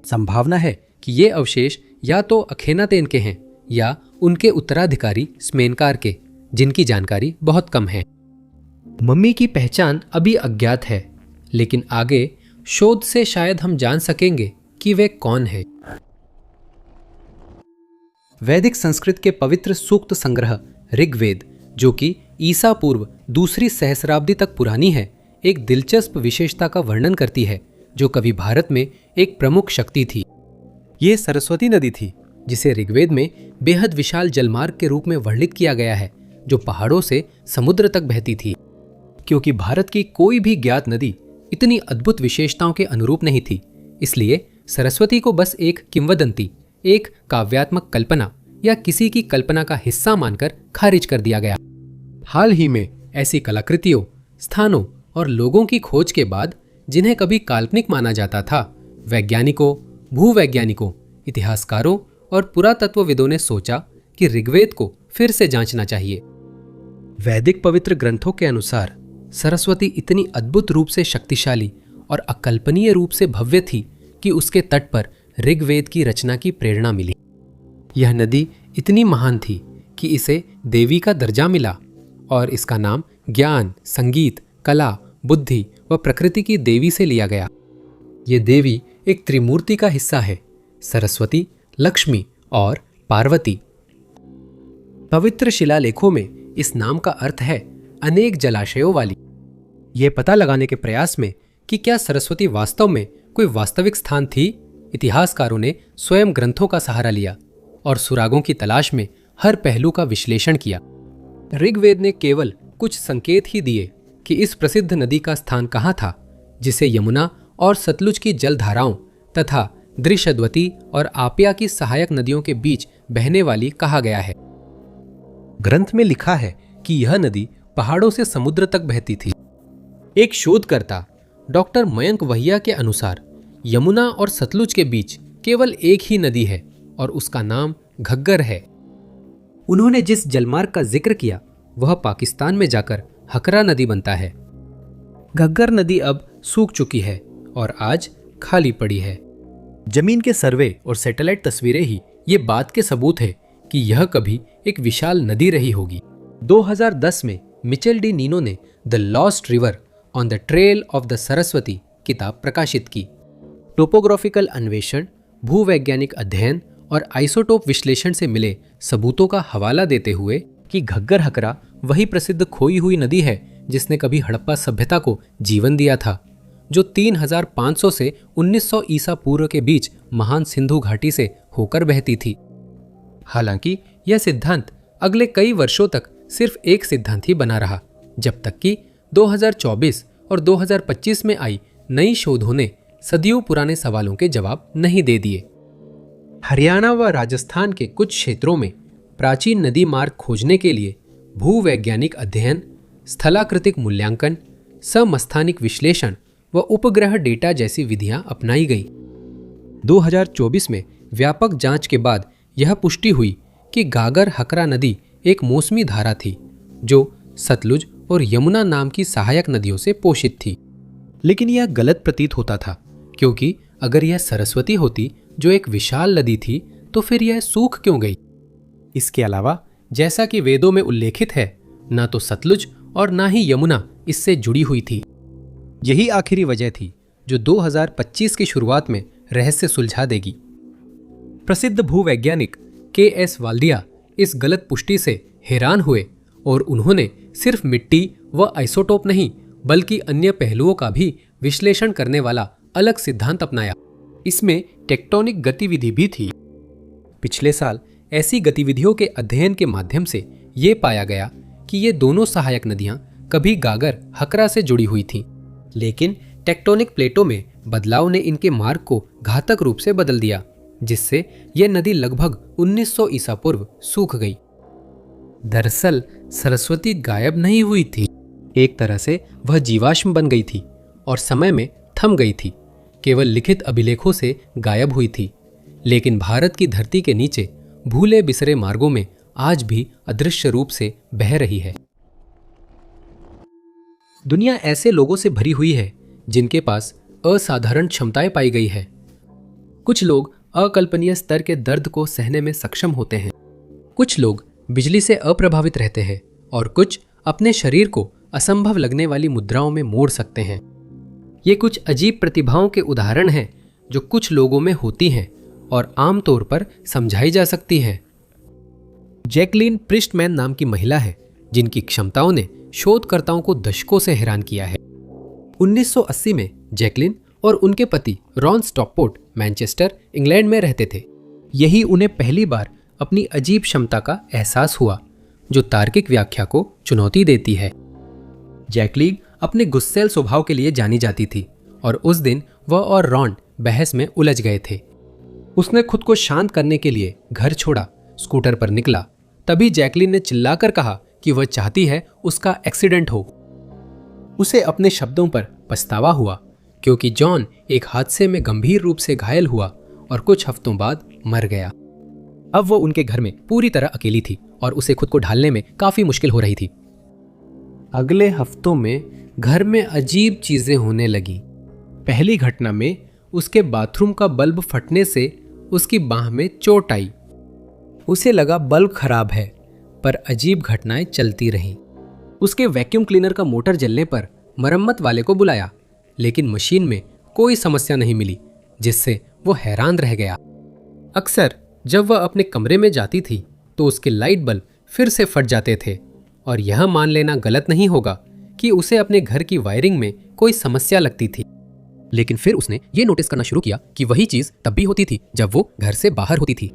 संभावना है कि ये अवशेष या तो अखेनातेन के हैं या उनके उत्तराधिकारी स्मेनकार के, जिनकी जानकारी बहुत कम है। मम्मी की पहचान अभी अज्ञात है, लेकिन आगे शोध से शायद हम जान सकेंगे कि वे कौन है। वैदिक संस्कृत के पवित्र सूक्त संग्रह ऋग्वेद, जो कि ईसा पूर्व दूसरी सहस्राब्दी तक पुरानी है, एक दिलचस्प विशेषता का वर्णन करती है जो कभी भारत में एक प्रमुख शक्ति थी। ये सरस्वती नदी थी, जिसे ऋग्वेद में बेहद विशाल जलमार्ग के रूप में वर्णित किया गया है, जो पहाड़ों से समुद्र तक बहती थी। क्योंकि भारत की कोई भी ज्ञात नदी इतनी अद्भुत विशेषताओं के अनुरूप नहीं थी, इसलिए सरस्वती को बस एक किंवदंती, एक काव्यात्मक कल्पना या किसी की कल्पना का हिस्सा मानकर खारिज कर दिया गया। हाल ही में ऐसी कलाकृतियों, स्थानों और लोगों की खोज के बाद, जिन्हें कभी काल्पनिक माना जाता था, वैज्ञानिकों, भूवैज्ञानिकों, इतिहासकारों और पुरातत्वविदों ने सोचा कि ऋग्वेद को फिर से जांचना चाहिए। वैदिक पवित्र ग्रंथों के अनुसार सरस्वती इतनी अद्भुत रूप से शक्तिशाली और अकल्पनीय रूप से भव्य थी कि उसके तट पर ऋग्वेद की रचना की प्रेरणा मिली। यह नदी इतनी महान थी कि इसे देवी का दर्जा मिला और इसका नाम ज्ञान, संगीत, कला, बुद्धि व प्रकृति की देवी से लिया गया। ये देवी एक त्रिमूर्ति का हिस्सा है: सरस्वती, लक्ष्मी और पार्वती। पवित्र शिलालेखों में इस नाम का अर्थ है अनेक जलाशयों वाली। ये पता लगाने के प्रयास में कि क्या सरस्वती वास्तव में कोई वास्तविक स्थान थी, इतिहासकारों ने स्वयं ग्रंथों का सहारा लिया और सुरागों की तलाश में हर पहलू का विश्लेषण किया। ऋग्वेद ने केवल कुछ संकेत ही दिए कि इस प्रसिद्ध नदी का स्थान कहाँ था, जिसे यमुना और सतलुज की जलधाराओं तथा दृशद्वती और आप्या की सहायक नदियों के बीच बहने वाली कहा गया है। ग्रंथ में लिखा है कि यह नदी पहाड़ों से समुद्र तक बहती थी। एक शोधकर्ता डॉक्टर मयंक वहिया के अनुसार यमुना और सतलुज के बीच केवल एक ही नदी है और उसका नाम घग्गर है। उन्होंने जिस जलमार्ग का जिक्र किया वह पाकिस्तान में जाकर हकरा नदी बनता है। घग्गर नदी अब सूख चुकी है और आज खाली पड़ी है। जमीन के सर्वे और सैटेलाइट तस्वीरें ही ये बात के सबूत है कि यह कभी एक विशाल नदी रही होगी। 2010 में मिचेल डी नीनो ने the lost river on the trail of the Saraswati किताब प्रकाशित की। टोपोग्राफिकल अन्वेषण, भूवैज्ञानिक अध्ययन और आइसोटोप विश्लेषण से मिले सबूतों का हवाला देते हुए कि घग्गर हकरा वही प्रसिद्ध खोई हुई नदी है जिसने कभी हड़प्पा सभ्यता को जीवन दिया था, जो 3500 से 1900 ईसा पूर्व के बीच महान सिंधु घाटी से होकर बहती थी। हालांकि यह सिद्धांत अगले कई वर्षों तक सिर्फ एक सिद्धांत ही बना रहा, जब तक कि 2024 और 2025 में आई नई शोधों ने सदियों पुराने सवालों के जवाब नहीं दे दिए। हरियाणा व राजस्थान के कुछ क्षेत्रों में प्राचीन नदी मार्ग खोजने के लिए भूवैज्ञानिक अध्ययन, स्थलाकृतिक मूल्यांकन, समस्थानिक विश्लेषण व उपग्रह डेटा जैसी विधियां अपनाई गई। 2024 में व्यापक जांच के बाद यह पुष्टि हुई कि घाघर हकरा नदी एक मौसमी धारा थी जो सतलुज और यमुना नाम की सहायक नदियों से पोषित थी। लेकिन यह गलत प्रतीत होता था, क्योंकि अगर यह सरस्वती होती जो एक विशाल नदी थी तो फिर यह सूख क्यों गई। इसके अलावा जैसा कि वेदों में उल्लेखित है, ना तो सतलुज और ना ही यमुना इससे जुड़ी हुई थी। यही आखिरी वजह थी जो 2025 की शुरुआत में रहस्य सुलझा देगी। प्रसिद्ध भूवैज्ञानिक KS वाल्दिया इस गलत पुष्टि से हैरान हुए और उन्होंने सिर्फ मिट्टी व आइसोटोप नहीं बल्कि अन्य पहलुओं का भी विश्लेषण करने वाला अलग सिद्धांत अपनाया। इसमें टेक्टोनिक गतिविधि भी थी। पिछले साल ऐसी गतिविधियों के अध्ययन के माध्यम से ये पाया गया कि ये दोनों सहायक नदियां कभी घाघर हकरा से जुड़ी हुई थीं, लेकिन टेक्टोनिक प्लेटों में बदलाव ने इनके मार्ग को घातक रूप से बदल दिया, जिससे यह नदी लगभग 1900 ईसा पूर्व सूख गई। दरअसल सरस्वती गायब नहीं हुई थी, एक तरह से वह जीवाश्म बन गई थी और समय में थम गई थी, केवल लिखित अभिलेखों से गायब हुई थी। लेकिन भारत की धरती के नीचे भूले बिसरे मार्गों में आज भी अदृश्य रूप से बह रही है। दुनिया ऐसे लोगों से भरी हुई है जिनके पास असाधारण क्षमताएं पाई गई है। कुछ लोग अकल्पनीय स्तर के दर्द को सहने में सक्षम होते हैं, कुछ लोग बिजली से अप्रभावित रहते हैं और कुछ अपने शरीर को असंभव लगने वाली मुद्राओं में मोड़ सकते हैं। ये कुछ अजीब प्रतिभाओं के उदाहरण हैं जो कुछ लोगों में होती हैं और आमतौर पर समझाई जा सकती हैं। जैकलीन प्रिस्टमैन नाम की महिला है जिनकी क्षमताओं ने शोधकर्ताओं को दशकों से हैरान किया है। 1980 में जैकलीन और उनके पति रॉन स्टॉकपोर्ट मैनचेस्टर, इंग्लैंड में रहते थे। यही उन्हें पहली बार अपनी अजीब क्षमता का एहसास हुआ जो तार्किक व्याख्या को चुनौती देती है। जैकलीन अपने गुस्सैल स्वभाव के लिए जानी जाती थी और उस दिन वह और रॉन बहस में उलझ गए थे। उसने खुद को शांत करने के लिए घर छोड़ा, स्कूटर पर निकला। तभी जैकलीन ने चिल्लाकर कहा कि वह चाहती है उसका एक्सीडेंट हो। उसे अपने शब्दों पर पछतावा हुआ क्योंकि जॉन एक हादसे में गंभीर रूप से घायल हुआ और कुछ हफ्तों बाद मर गया। अब वो उनके घर में पूरी तरह अकेली थी और उसे खुद को ढालने में काफी मुश्किल हो रही थी। अगले हफ्तों में घर में अजीब चीजें होने लगी। पहली घटना में उसके बाथरूम का बल्ब फटने से उसकी बांह में चोट आई। उसे लगा बल्ब खराब है, पर अजीब घटनाएं चलती रहीं। उसके वैक्यूम क्लीनर का मोटर जलने पर मरम्मत वाले को बुलाया, लेकिन मशीन में कोई समस्या नहीं मिली, जिससे वो हैरान रह गया। अक्सर जब वह अपने कमरे में जाती थी तो उसके लाइट बल्ब फिर से फट जाते थे और यह मान लेना गलत नहीं होगा कि उसे अपने घर की वायरिंग में कोई समस्या लगती थी। लेकिन फिर उसने ये नोटिस करना शुरू किया कि वही चीज तब भी होती थी जब वो घर से बाहर होती थी।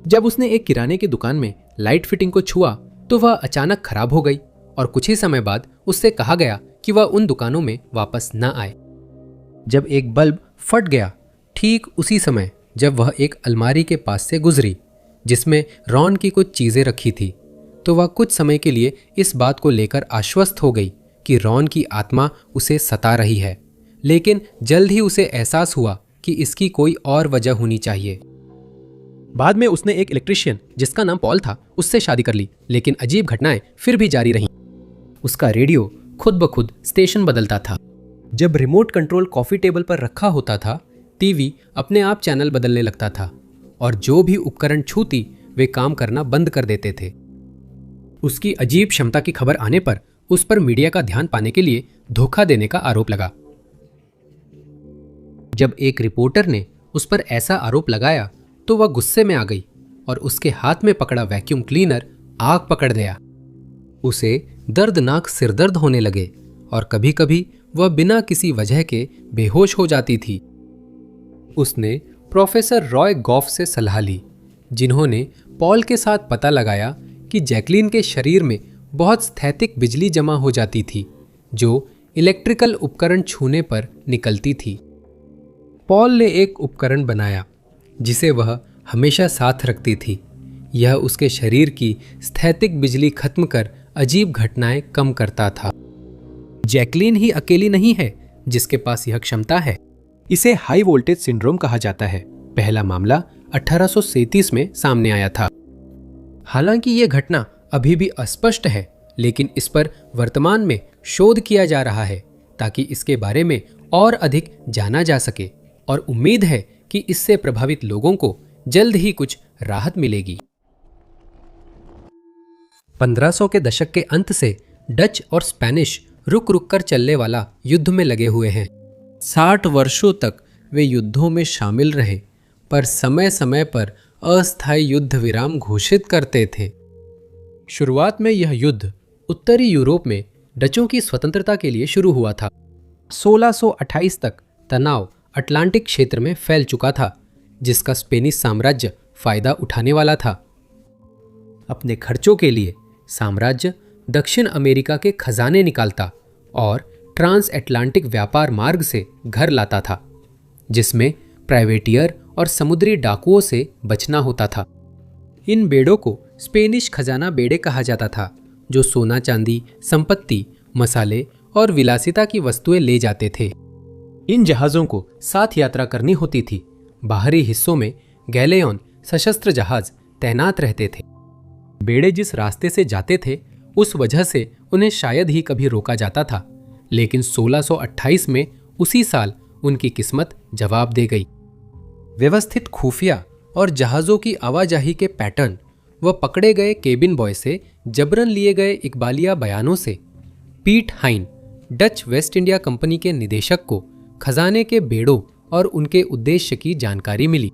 जब उसने एक किराने की दुकान में लाइट फिटिंग को छुआ तो वह अचानक खराब हो गई और कुछ ही समय बाद उससे कहा गया कि वह उन दुकानों में वापस न आए। जब एक बल्ब फट गया ठीक उसी समय जब वह एक अलमारी के पास से गुजरी जिसमें रॉन की कुछ चीजें रखी थी, तो वह कुछ समय के लिए इस बात को लेकर आश्वस्त हो गई कि रॉन की आत्मा उसे सता रही है, लेकिन जल्द ही उसे एहसास हुआ कि इसकी कोई और वजह होनी चाहिए। बाद में उसने एक इलेक्ट्रिशियन जिसका नाम पॉल था उससे शादी कर ली, लेकिन अजीब घटनाएं फिर भी जारी रहीं। उसका रेडियो खुद ब खुद स्टेशन बदलता था। जब रिमोट कंट्रोल कॉफी टेबल पर रखा होता था, टीवी अपने आप चैनल बदलने लगता था और जो भी उपकरण छूती वे काम करना बंद कर देते थे। उसकी अजीब क्षमता की खबर आने पर उस पर मीडिया का ध्यान पाने के लिए धोखा देने का आरोप लगा। जब एक रिपोर्टर ने उस पर ऐसा आरोप लगाया तो वह गुस्से में आ गई और उसके हाथ में पकड़ा वैक्यूम क्लीनर आग पकड़ गया। उसे दर्दनाक सिरदर्द होने लगे और कभी कभी वह बिना किसी वजह के बेहोश हो जाती थी। उसने प्रोफेसर रॉय गॉफ से सलाह ली, जिन्होंने पॉल के साथ पता लगाया कि जैकलीन के शरीर में बहुत स्थैतिक बिजली जमा हो जाती थी जो इलेक्ट्रिकल उपकरण छूने पर निकलती थी। पॉल ने एक उपकरण बनाया जिसे वह हमेशा साथ रखती थी। यह उसके शरीर की स्थैतिक बिजली खत्म कर अजीब घटनाएं कम करता था। जैकलीन ही अकेली नहीं है जिसके पास यह क्षमता है। इसे हाई वोल्टेज सिंड्रोम कहा जाता है। पहला मामला 1837 में सामने आया था। हालांकि यह घटना अभी भी अस्पष्ट है, लेकिन इस पर वर्तमान में शोध किया जा रहा है ताकि इसके बारे में और अधिक जाना जा सके और उम्मीद है कि इससे प्रभावित लोगों को जल्द ही कुछ राहत मिलेगी। 1500 के दशक के अंत से डच और स्पेनिश रुक रुक कर चलने वाला युद्ध में लगे हुए हैं। 60 वर्षों तक वे युद्धों में शामिल रहे, पर समय समय पर अस्थायी युद्ध विराम घोषित करते थे। शुरुआत में यह युद्ध उत्तरी यूरोप में डचों की स्वतंत्रता के लिए शुरू हुआ था। 1628 तक तनाव अटलांटिक क्षेत्र में फैल चुका था, जिसका स्पेनिश साम्राज्य फायदा उठाने वाला था। अपने खर्चों के लिए साम्राज्य दक्षिण अमेरिका के खजाने निकालता और ट्रांस अटलांटिक व्यापार मार्ग से घर लाता था, जिसमें प्राइवेटियर और समुद्री डाकुओं से बचना होता था। इन बेड़ों को स्पेनिश खजाना बेड़े कहा जाता था, जो सोना चांदी, संपत्ति, मसाले और विलासिता की वस्तुएं ले जाते थे। इन जहाज़ों को साथ यात्रा करनी होती थी। बाहरी हिस्सों में गैलेयन सशस्त्र जहाज तैनात रहते थे। बेड़े जिस रास्ते से जाते थे उस वजह से उन्हें शायद ही कभी रोका जाता था, लेकिन 1628 में उसी साल उनकी किस्मत जवाब दे गई। व्यवस्थित खुफिया और जहाज़ों की आवाजाही के पैटर्न व पकड़े गए केबिन बॉय से जबरन लिए गए इकबालिया बयानों से पीट हाइन, डच वेस्ट इंडिया कंपनी के निदेशक को खजाने के बेड़ों और उनके उद्देश्य की जानकारी मिली।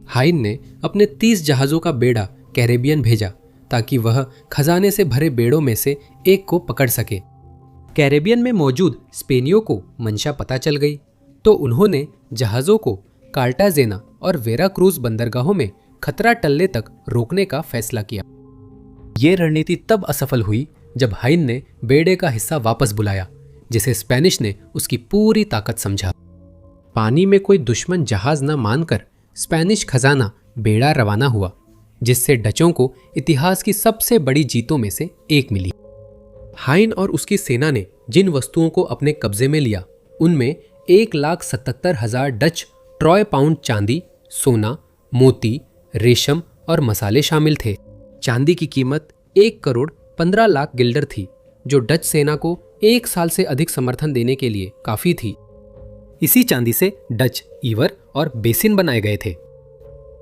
हाइन ने अपने 30 जहाज़ों का बेड़ा कैरेबियन भेजा ताकि वह खजाने से भरे बेड़ों में से एक को पकड़ सके। कैरेबियन में मौजूद स्पेनियों को मंशा पता चल गई तो उन्होंने जहाज़ों को कार्टाजेना और वेरा क्रूज बंदरगाहों में खतरा टलने तक रोकने का फैसला किया। ये रणनीति तब असफल हुई जब हाइन ने बेड़े का हिस्सा वापस बुलाया, जिसे स्पेनिश ने उसकी पूरी ताकत समझा। पानी में कोई दुश्मन जहाज न मानकर स्पेनिश खजाना बेड़ा रवाना हुआ, जिससे डचों को इतिहास की सबसे बड़ी जीतों में से एक मिली। हाइन और उसकी सेना ने जिन वस्तुओं को अपने कब्जे में लिया उनमें 1,77,000 डच ट्रॉय पाउंड चांदी, सोना, मोती, रेशम और मसाले शामिल थे। चांदी की कीमत 1,15,00,000 गिल्डर थी, जो डच सेना को 1 साल से अधिक समर्थन देने के लिए काफी थी। इसी चांदी से डच ईवर और बेसिन बनाए गए थे।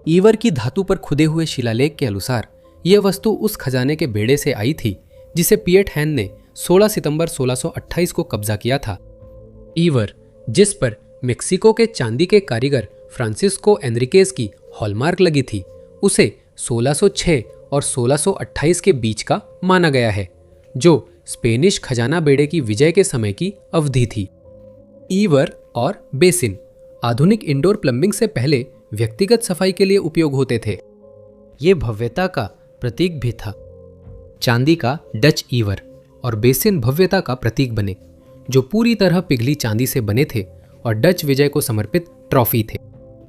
ईवर की धातु पर खुदे हुए शिलालेख के अनुसार यह वस्तु उस खजाने के बेड़े से आई थी जिसे पियट हैन ने 16 सितंबर 1628 को कब्जा किया था। ईवर, जिस पर मेक्सिको के चांदी के कारीगर फ्रांसिस्को एनरिकेज की हॉलमार्क लगी थी, उसे 1606 और 1628 के बीच का माना गया है, जो स्पेनिश खजाना बेड़े की विजय के समय की अवधि थी। ईवर और बेसिन आधुनिक इंडोर प्लम्बिंग से पहले व्यक्तिगत सफाई के लिए उपयोग होते थे। ये भव्यता का प्रतीक भी था। चांदी का डच ईवर और बेसिन भव्यता का प्रतीक बने, जो पूरी तरह पिघली चांदी से बने थे और डच विजय को समर्पित ट्रॉफी थे।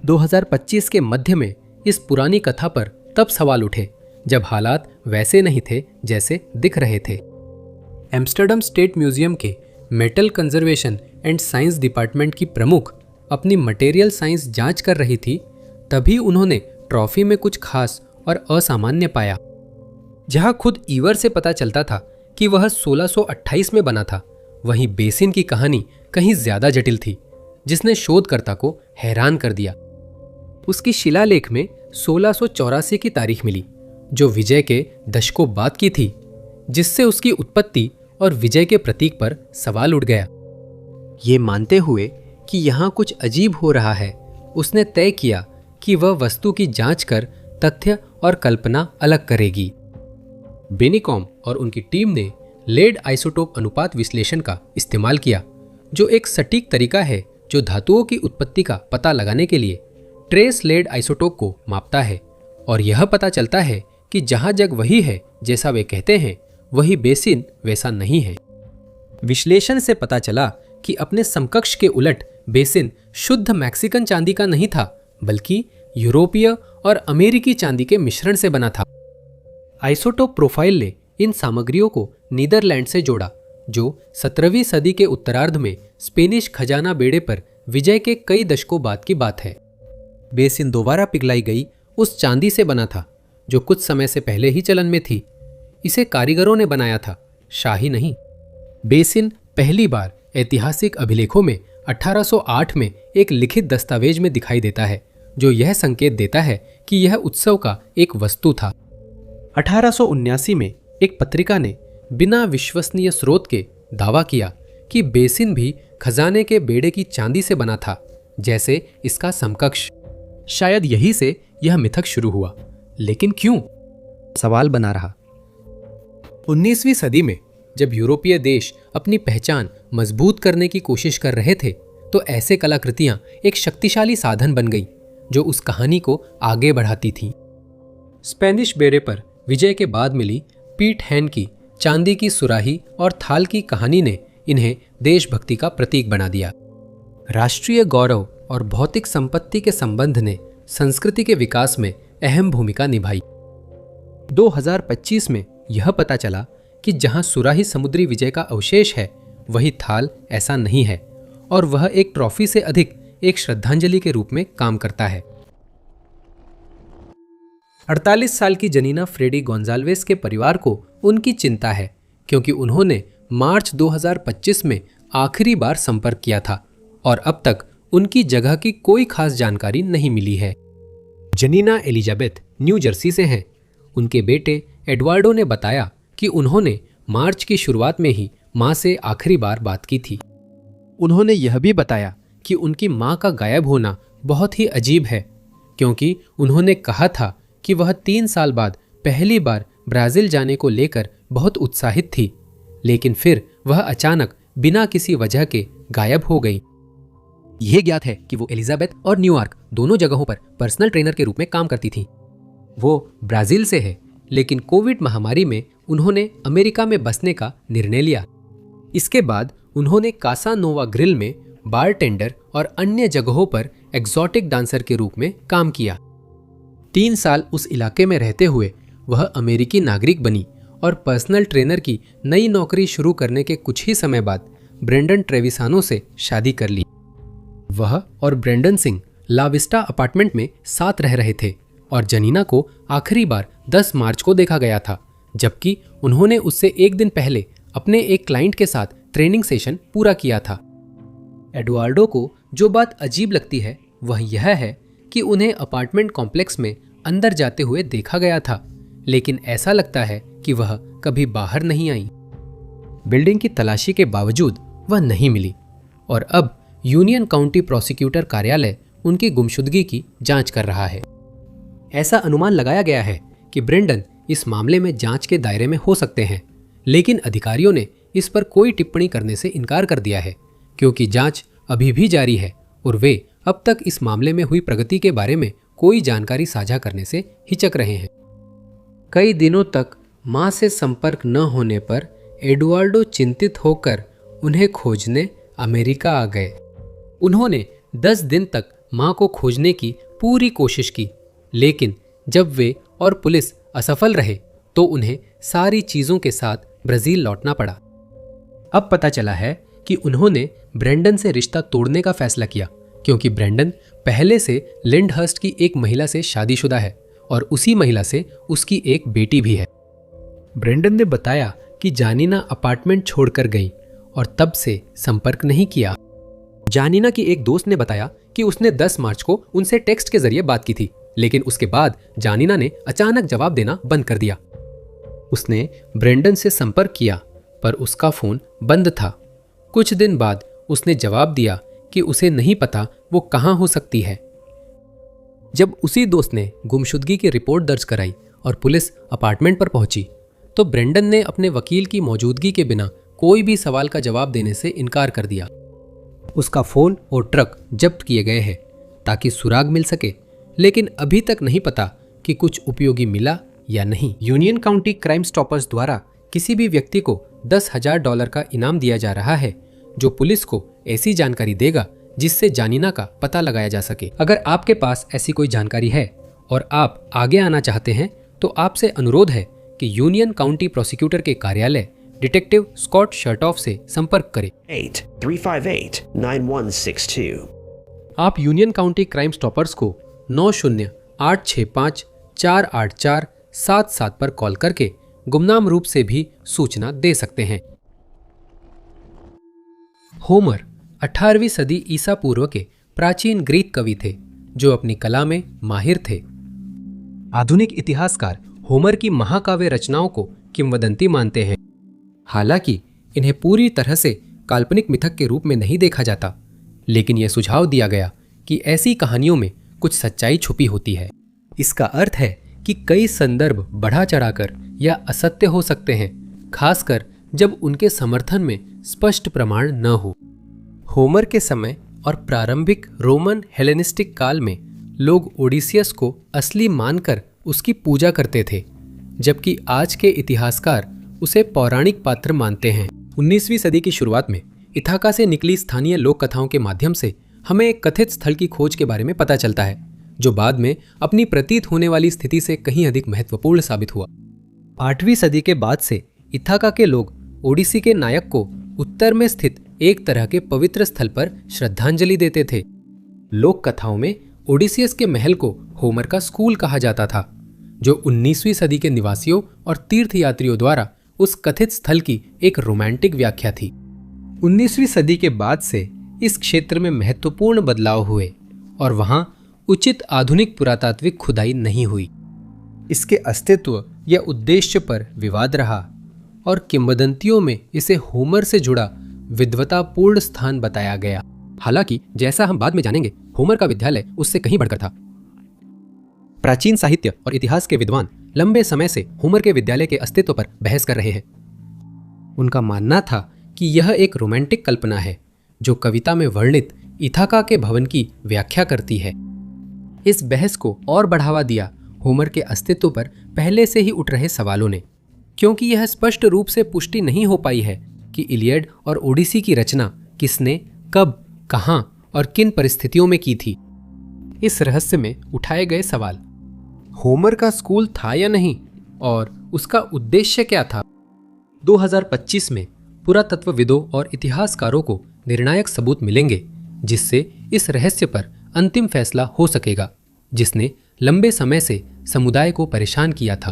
2025 के मध्य में इस पुरानी कथा पर तब सवाल उठे जब हालात वैसे नहीं थे जैसे दिख रहे थे। एम्स्टर्डम स्टेट म्यूजियम के metal conservation and science department की प्रमुख अपनी मटेरियल साइंस जांच कर रही थी, तभी उन्होंने ट्रॉफी में कुछ खास और असामान्य पाया। जहां खुद ईवर से पता चलता था कि वह 1628 में बना था, वहीं बेसिन की कहानी कहीं ज्यादा जटिल थी, जिसने शोधकर्ता को हैरान कर दिया। उसकी शिलालेख में 1684 की तारीख मिली, जो विजय के दशकों बाद की थी, जिससे उसकी उत्पत्ति और विजय के प्रतीक पर सवाल उठ गया। ये मानते हुए कि यहाँ कुछ अजीब हो रहा है, उसने तय किया कि वह वस्तु की जांच कर तथ्य और कल्पना अलग करेगी। बेनिकॉम और उनकी टीम ने लेड आइसोटोप अनुपात विश्लेषण का इस्तेमाल किया, जो एक सटीक तरीका है जो धातुओं की उत्पत्ति का पता लगाने के लिए ट्रेस लेड आइसोटोप को मापता है, और यह पता चलता है कि जहां जग वही है जैसा वे कहते हैं, वही बेसिन वैसा नहीं है। विश्लेषण से पता चला कि अपने समकक्ष के उलट बेसिन शुद्ध मैक्सिकन चांदी का नहीं था, बल्कि यूरोपीय और अमेरिकी चांदी के मिश्रण से बना था। आइसोटोप प्रोफाइल ने इन सामग्रियों को नीदरलैंड से जोड़ा, जो 17वीं सदी के उत्तरार्ध में स्पेनिश खजाना बेड़े पर विजय के कई दशकों बाद की बात है। बेसिन दोबारा पिघलाई गई उस चांदी से बना था जो कुछ समय से पहले ही चलन में थी। इसे कारीगरों ने बनाया था, शाही नहीं। बेसिन पहली बार ऐतिहासिक अभिलेखों में 1808 में एक लिखित दस्तावेज में दिखाई देता है, जो यह संकेत देता है कि यह उत्सव का एक वस्तु था। 1879 में एक पत्रिका ने बिना विश्वसनीय स्रोत के दावा किया कि बेसिन भी खजाने के बेड़े की चांदी से बना था, जैसे इसका समकक्ष। शायद यही से यह मिथक शुरू हुआ, लेकिन क्यों? सवाल बना रहा। 19वीं सदी में जब यूरोपीय देश अपनी पहचान मजबूत करने की कोशिश कर रहे थे, तो ऐसे कलाकृतियां एक शक्तिशाली साधन बन गई जो उस कहानी को आगे बढ़ाती थीं। स्पेनिश बेड़े पर विजय के बाद मिली पीट हैन की चांदी की सुराही और थाल की कहानी ने इन्हें देशभक्ति का प्रतीक बना दिया। राष्ट्रीय गौरव और भौतिक संपत्ति के संबंध ने संस्कृति के विकास में अहम भूमिका निभाई। 2025 में यह पता चला कि जहां सुराही समुद्री विजय का अवशेष है, वही थाल ऐसा नहीं है, और वह एक ट्रॉफी से अधिक एक श्रद्धांजलि के रूप में काम करता है। 48 साल की जनीना फ्रेडी गोंजाल्वेस के परिवार को उनकी चिंता है, क्योंकि उन्होंने मार्च 2025 में आखिरी बार संपर्क किया था और अब तक उनकी जगह की कोई खास जानकारी नहीं मिली है। जनीना एलिजाबेथ न्यू जर्सी से हैं। उनके बेटे एडवार्डो ने बताया कि उन्होंने मार्च की शुरुआत में ही मां से आखिरी बार बात की थी। उन्होंने यह भी बताया कि उनकी मां का गायब होना बहुत ही अजीब है, क्योंकि उन्होंने कहा था कि वह 3 साल बाद पहली बार ब्राजील जाने को लेकर बहुत उत्साहित थी, लेकिन फिर वह अचानक बिना किसी वजह के गायब हो गई। यह ज्ञात है कि वो एलिजाबेथ और न्यूयॉर्क दोनों जगहों पर पर्सनल ट्रेनर के रूप में काम करती थीं। वो ब्राजील से है, लेकिन कोविड महामारी में उन्होंने अमेरिका में बसने का निर्णय लिया। इसके बाद उन्होंने कासा नोवा ग्रिल में बारटेंडर और अन्य जगहों पर एक्सोटिक डांसर के रूप में काम किया। 3 साल उस इलाके में रहते हुए वह अमेरिकी नागरिक बनी और पर्सनल ट्रेनर की नई नौकरी शुरू करने के कुछ ही समय बाद ब्रेंडन ट्रेविसानो से शादी कर ली। वह और ब्रेंडन सिंह लाविस्टा अपार्टमेंट में साथ रह रहे थे और जनीना को आखिरी बार 10 मार्च को देखा गया था, जबकि उन्होंने उससे एक दिन पहले अपने एक क्लाइंट के साथ ट्रेनिंग सेशन पूरा किया था। एडवार्डो को जो बात अजीब लगती है वह यह है कि उन्हें अपार्टमेंट कॉम्प्लेक्स में अंदर जाते हुए देखा गया था, लेकिन ऐसा लगता है कि वह कभी बाहर नहीं आई। बिल्डिंग की तलाशी के बावजूद वह नहीं मिली और अब यूनियन काउंटी प्रोसिक्यूटर कार्यालय उनकी गुमशुदगी की जांच कर रहा है। ऐसा अनुमान लगाया गया है कि ब्रेंडन इस मामले में जांच के दायरे में हो सकते हैं, लेकिन अधिकारियों ने इस पर कोई टिप्पणी करने से इनकार कर दिया है, क्योंकि जांच अभी भी जारी है और वे अब तक इस मामले में हुई प्रगति के बारे में कोई जानकारी साझा करने से हिचक रहे हैं। कई दिनों तक मां से संपर्क न होने पर एडुआर्डो चिंतित होकर उन्हें खोजने अमेरिका आ गए। उन्होंने 10 दिन तक मां को खोजने की पूरी कोशिश की, लेकिन जब वे और पुलिस असफल रहे तो उन्हें सारी चीजों के साथ ब्राजील लौटना पड़ा। अब पता चला है कि उन्होंने ब्रेंडन से रिश्ता तोड़ने का फैसला किया, क्योंकि ब्रेंडन पहले से लिंडहर्स्ट की एक महिला से शादीशुदा है और उसी महिला से उसकी एक बेटी भी है। ब्रेंडन ने बताया कि जानिना अपार्टमेंट छोड़कर गई और तब से संपर्क नहीं किया। जानिना की एक दोस्त ने बताया कि उसने 10 मार्च को उनसे टेक्स्ट के जरिए बात की थी, लेकिन उसके बाद जानिना ने अचानक जवाब देना बंद कर दिया। उसने ब्रेंडन से संपर्क किया पर उसका फोन बंद था। कुछ दिन बाद उसने जवाब दिया कि उसे नहीं पता वो कहां हो सकती है। जब उसी दोस्त ने गुमशुदगी की रिपोर्ट दर्ज कराई और पुलिस अपार्टमेंट पर पहुंची तो ब्रेंडन ने अपने वकील की मौजूदगी के बिना कोई भी सवाल का जवाब देने से इनकार कर दिया। उसका फोन और ट्रक जब्त किए गए हैं ताकि सुराग मिल सके, लेकिन अभी तक नहीं पता कि कुछ उपयोगी मिला या नहीं। यूनियन काउंटी क्राइम स्टॉपर्स द्वारा किसी भी व्यक्ति को $10,000 का इनाम दिया जा रहा है जो पुलिस को ऐसी जानकारी देगा जिससे जानिना का पता लगाया जा सके। अगर आपके पास ऐसी कोई जानकारी है और आप आगे आना चाहते हैं तो आपसे अनुरोध है कि यूनियन काउंटी प्रोसिक्यूटर के कार्यालय डिटेक्टिव स्कॉट शर्टॉफ से संपर्क करें। 83589162। आप यूनियन काउंटी क्राइम स्टॉपर्स को 90-865-484-77 पर कॉल करके गुमनाम रूप से भी सूचना दे सकते हैं। होमर 18वीं सदी ईसा पूर्व के प्राचीन ग्रीक कवि थे जो अपनी कला में माहिर थे। आधुनिक इतिहासकार होमर की महाकाव्य रचनाओं को किंवदंती मानते हैं। हालांकि इन्हें पूरी तरह से काल्पनिक मिथक के रूप में नहीं देखा जाता, लेकिन यह सुझाव दिया गया कि ऐसी कहानियों में कुछ सच्चाई छुपी होती है। इसका अर्थ है कि कई संदर्भ बढ़ा चढ़ाकर या असत्य हो सकते हैं, खासकर जब उनके समर्थन में स्पष्ट प्रमाण न हो। होमर के समय और प्रारंभिक रोमन हेलेनिस्टिक काल में लोग ओडिसियस को असली मानकर उसकी पूजा करते थे, जबकि आज के इतिहासकार उसे पौराणिक पात्र मानते हैं। 19वीं सदी की शुरुआत में इथाका से निकली स्थानीय लोक कथाओं के माध्यम से हमें एक कथित स्थल की खोज के बारे में पता चलता है, जो बाद में अपनी प्रतीत होने वाली स्थिति से कहीं अधिक महत्वपूर्ण साबित हुआ। 8वीं सदी के बाद से इथाका के लोग ओडिसी के नायक को उत्तर में स्थित एक तरह के पवित्र स्थल पर श्रद्धांजलि देते थे। लोक कथाओं में ओडिसियस के महल को होमर का स्कूल कहा जाता था, जो 19वीं सदी के निवासियों और तीर्थयात्रियों द्वारा उस कथित स्थल की एक रोमांटिक व्याख्या थी। 19वीं सदी के बाद से इस क्षेत्र में महत्वपूर्ण बदलाव हुए और वहां उचित आधुनिक पुरातात्विक खुदाई नहीं हुई। इसके अस्तित्व या उद्देश्य पर विवाद रहा और किंवदंतियों में इसे होमर से जुड़ा विद्वतापूर्ण स्थान बताया गया। हालांकि जैसा हम बाद में जानेंगे, होमर का विद्यालय उससे कहीं बढ़कर था। प्राचीन साहित्य और इतिहास के विद्वान लंबे समय से होमर के विद्यालय के अस्तित्व पर बहस कर रहे हैं। उनका मानना था कि यह एक रोमांटिक कल्पना है जो कविता में वर्णित इथाका के भवन की व्याख्या करती है। इस बहस को और बढ़ावा दिया होमर के अस्तित्व पर पहले से ही उठ रहे सवालों ने, क्योंकि यह स्पष्ट रूप से पुष्टि नहीं हो पाई है कि इलियड और ओडिसी की रचना किसने, कब, कहां और किन परिस्थितियों में की थी। इस रहस्य में उठाए गए सवाल, होमर का स्कूल था या नहीं और उसका उद्देश्य क्या था। 2025 में पुरातत्वविदों और इतिहासकारों को निर्णायक सबूत मिलेंगे जिससे इस रहस्य पर अंतिम फैसला हो सकेगा, जिसने लंबे समय से समुदाय को परेशान किया था।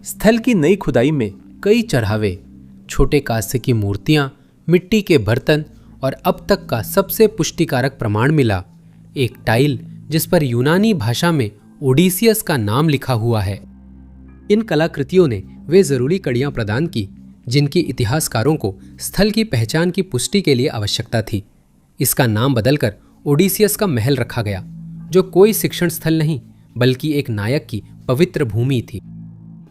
स्थल की नई खुदाई में कई चढ़ावे, छोटे कांस्य की मूर्तियां, मिट्टी के बर्तन और अब तक का सबसे पुष्टिकारक प्रमाण मिला, एक टाइल जिस पर यूनानी भाषा में ओडिसियस का नाम लिखा हुआ है। इन कलाकृतियों ने वे जरूरी कड़ियां प्रदान की जिनकी इतिहासकारों को स्थल की पहचान की पुष्टि के लिए आवश्यकता थी। इसका नाम बदलकर ओडिसियस का महल रखा गया, जो कोई शिक्षण स्थल नहीं बल्कि एक नायक की पवित्र भूमि थी।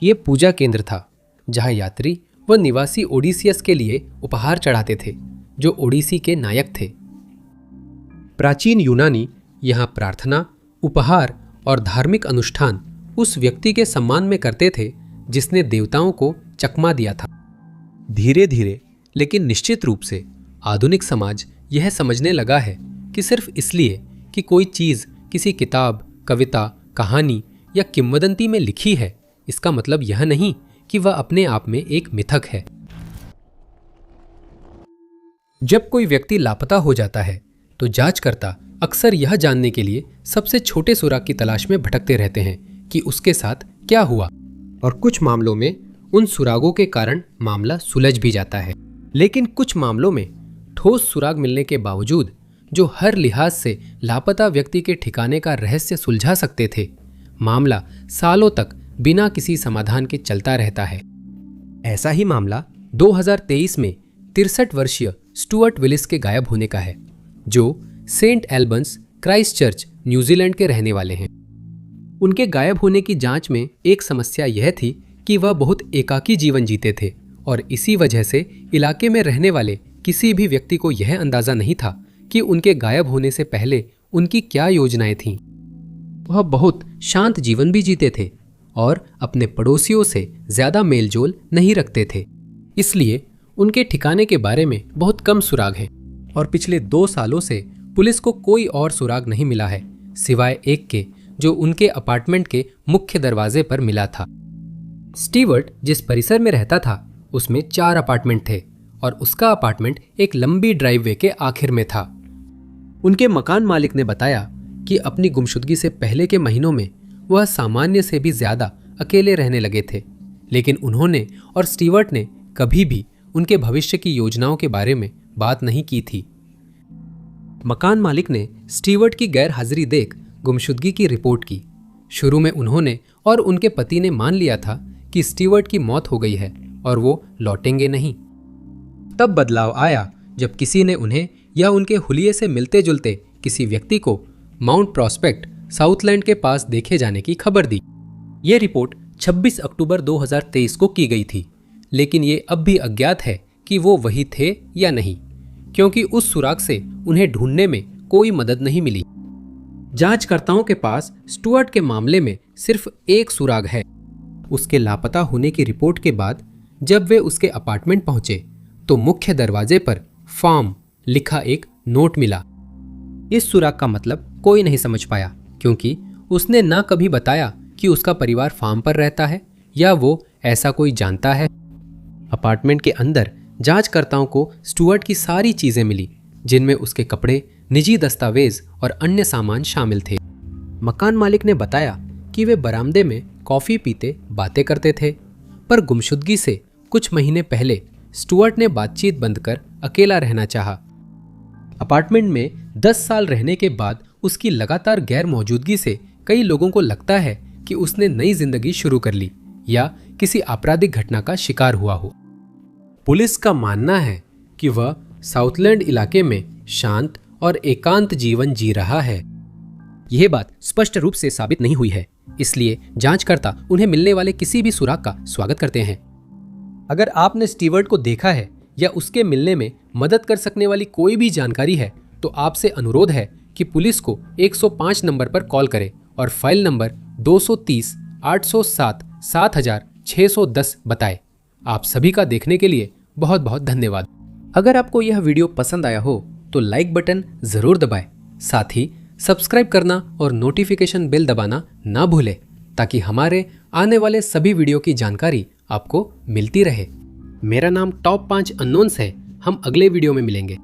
ये पूजा केंद्र था जहां यात्री व निवासी ओडिसियस के लिए उपहार चढ़ाते थे, जो ओडिसी के नायक थे। प्राचीन यूनानी यहाँ प्रार्थना, उपहार और धार्मिक अनुष्ठान उस व्यक्ति के सम्मान में करते थे जिसने देवताओं को चकमा दिया था। धीरे धीरे लेकिन निश्चित रूप से आधुनिक समाज यह समझने लगा है कि सिर्फ इसलिए कि कोई चीज़ किसी किताब, कविता, कहानी या किंवदंती में लिखी है, इसका मतलब यह नहीं कि वह अपने आप में एक मिथक है। जब कोई व्यक्ति लापता हो जाता है तो जांचकर्ता अक्सर यह जानने के लिए सबसे छोटे सुराग की तलाश में भटकते रहते हैं कि उसके साथ क्या हुआ, और कुछ मामलों में उन सुरागों के कारण मामला सुलझ भी जाता है। लेकिन कुछ मामलों में ठोस सुराग मिलने के बावजूद, जो हर लिहाज से लापता व्यक्ति के ठिकाने का रहस्य सुलझा सकते थे, मामला सालों तक बिना किसी समाधान के चलता रहता है। ऐसा ही मामला 2023 में 63 वर्षीय स्टुअर्ट विलिस के गायब होने का है, जो सेंट एल्बन्स, क्राइस्टचर्च, न्यूजीलैंड के रहने वाले हैं। उनके गायब होने की जांच में एक समस्या यह थी कि वह बहुत एकाकी जीवन जीते थे और इसी वजह से इलाके में रहने वाले किसी भी व्यक्ति को यह अंदाजा नहीं था कि उनके गायब होने से पहले उनकी क्या योजनाएं थीं। वह बहुत शांत जीवन भी जीते थे और अपने पड़ोसियों से ज्यादा मेलजोल नहीं रखते थे, इसलिए उनके ठिकाने के बारे में बहुत कम सुराग हैं और पिछले 2 सालों से पुलिस को कोई और सुराग नहीं मिला है, सिवाय एक के जो उनके अपार्टमेंट के मुख्य दरवाजे पर मिला था। स्टीवर्ट जिस परिसर में रहता था उसमें 4 अपार्टमेंट थे और उसका अपार्टमेंट एक लंबी ड्राइववे के आखिर में था। उनके मकान मालिक ने बताया कि अपनी गुमशुदगी से पहले के महीनों में वह सामान्य से भी ज्यादा अकेले रहने लगे थे, लेकिन उन्होंने और स्टीवर्ट ने कभी भी उनके भविष्य की योजनाओं के बारे में बात नहीं की थी। मकान मालिक ने स्टीवर्ट की गैर हाजिरी देख गुमशुदगी की रिपोर्ट की। शुरू में उन्होंने और उनके पति ने मान लिया था कि स्टीवर्ट की मौत हो गई है और वो लौटेंगे नहीं। तब बदलाव आया जब किसी ने उन्हें या उनके हुलिये से मिलते जुलते किसी व्यक्ति को माउंट प्रॉस्पेक्ट, साउथलैंड के पास देखे जाने की खबर दी। ये रिपोर्ट 26 अक्टूबर 2023 को की गई थी, लेकिन ये अब भी अज्ञात है कि वो वही थे या नहीं, क्योंकि उस सुराग से उन्हें ढूंढने में कोई मदद नहीं मिली। जांचकर्ताओं के पास स्टुअर्ट के मामले में सिर्फ एक सुराग है। उसके लापता होने की रिपोर्ट के बाद जब वे उसके अपार्टमेंट पहुंचे तो मुख्य दरवाजे पर फार्म लिखा एक नोट मिला। इस सुराग का मतलब कोई नहीं समझ पाया, क्योंकि उसने ना कभी बताया कि उसका परिवार फार्म पर रहता है या वो ऐसा कोई जानता है। अपार्टमेंट के अंदर जांचकर्ताओं को स्टुअर्ट की सारी चीजें मिली, जिनमें उसके कपड़े, निजी दस्तावेज और अन्य सामान शामिल थे। मकान मालिक ने बताया कि वे बरामदे में कॉफी पीते बातें करते थे, पर गुमशुदगी से कुछ महीने पहले स्टुअर्ट ने बातचीत बंद कर अकेला रहना चाहा। अपार्टमेंट में 10 साल रहने के बाद उसकी लगातार गैर मौजूदगी से कई लोगों को लगता है कि उसने नई जिंदगी शुरू कर ली या किसी आपराधिक घटना का शिकार हुआ हो। पुलिस का मानना है कि वह साउथलैंड इलाके में शांत और एकांत जीवन जी रहा है। यह बात स्पष्ट रूप से साबित नहीं हुई है, इसलिए जांचकर्ता उन्हें मिलने वाले किसी भी सुराग का स्वागत करते हैं। अगर आपने स्टीवर्ट को देखा है या उसके मिलने में मदद कर सकने वाली कोई भी जानकारी है, तो आपसे अनुरोध है कि पुलिस को 105 नंबर पर कॉल करें और फाइल नंबर 230 807 7610 बताएं। आप सभी का देखने के लिए बहुत बहुत धन्यवाद। अगर आपको यह वीडियो पसंद आया हो तो लाइक बटन जरूर दबाएं, साथ ही सब्सक्राइब करना और नोटिफिकेशन बेल दबाना ना भूलें, ताकि हमारे आने वाले सभी वीडियो की जानकारी आपको मिलती रहे। मेरा नाम टॉप 5 अननोन्स है। हम अगले वीडियो में मिलेंगे।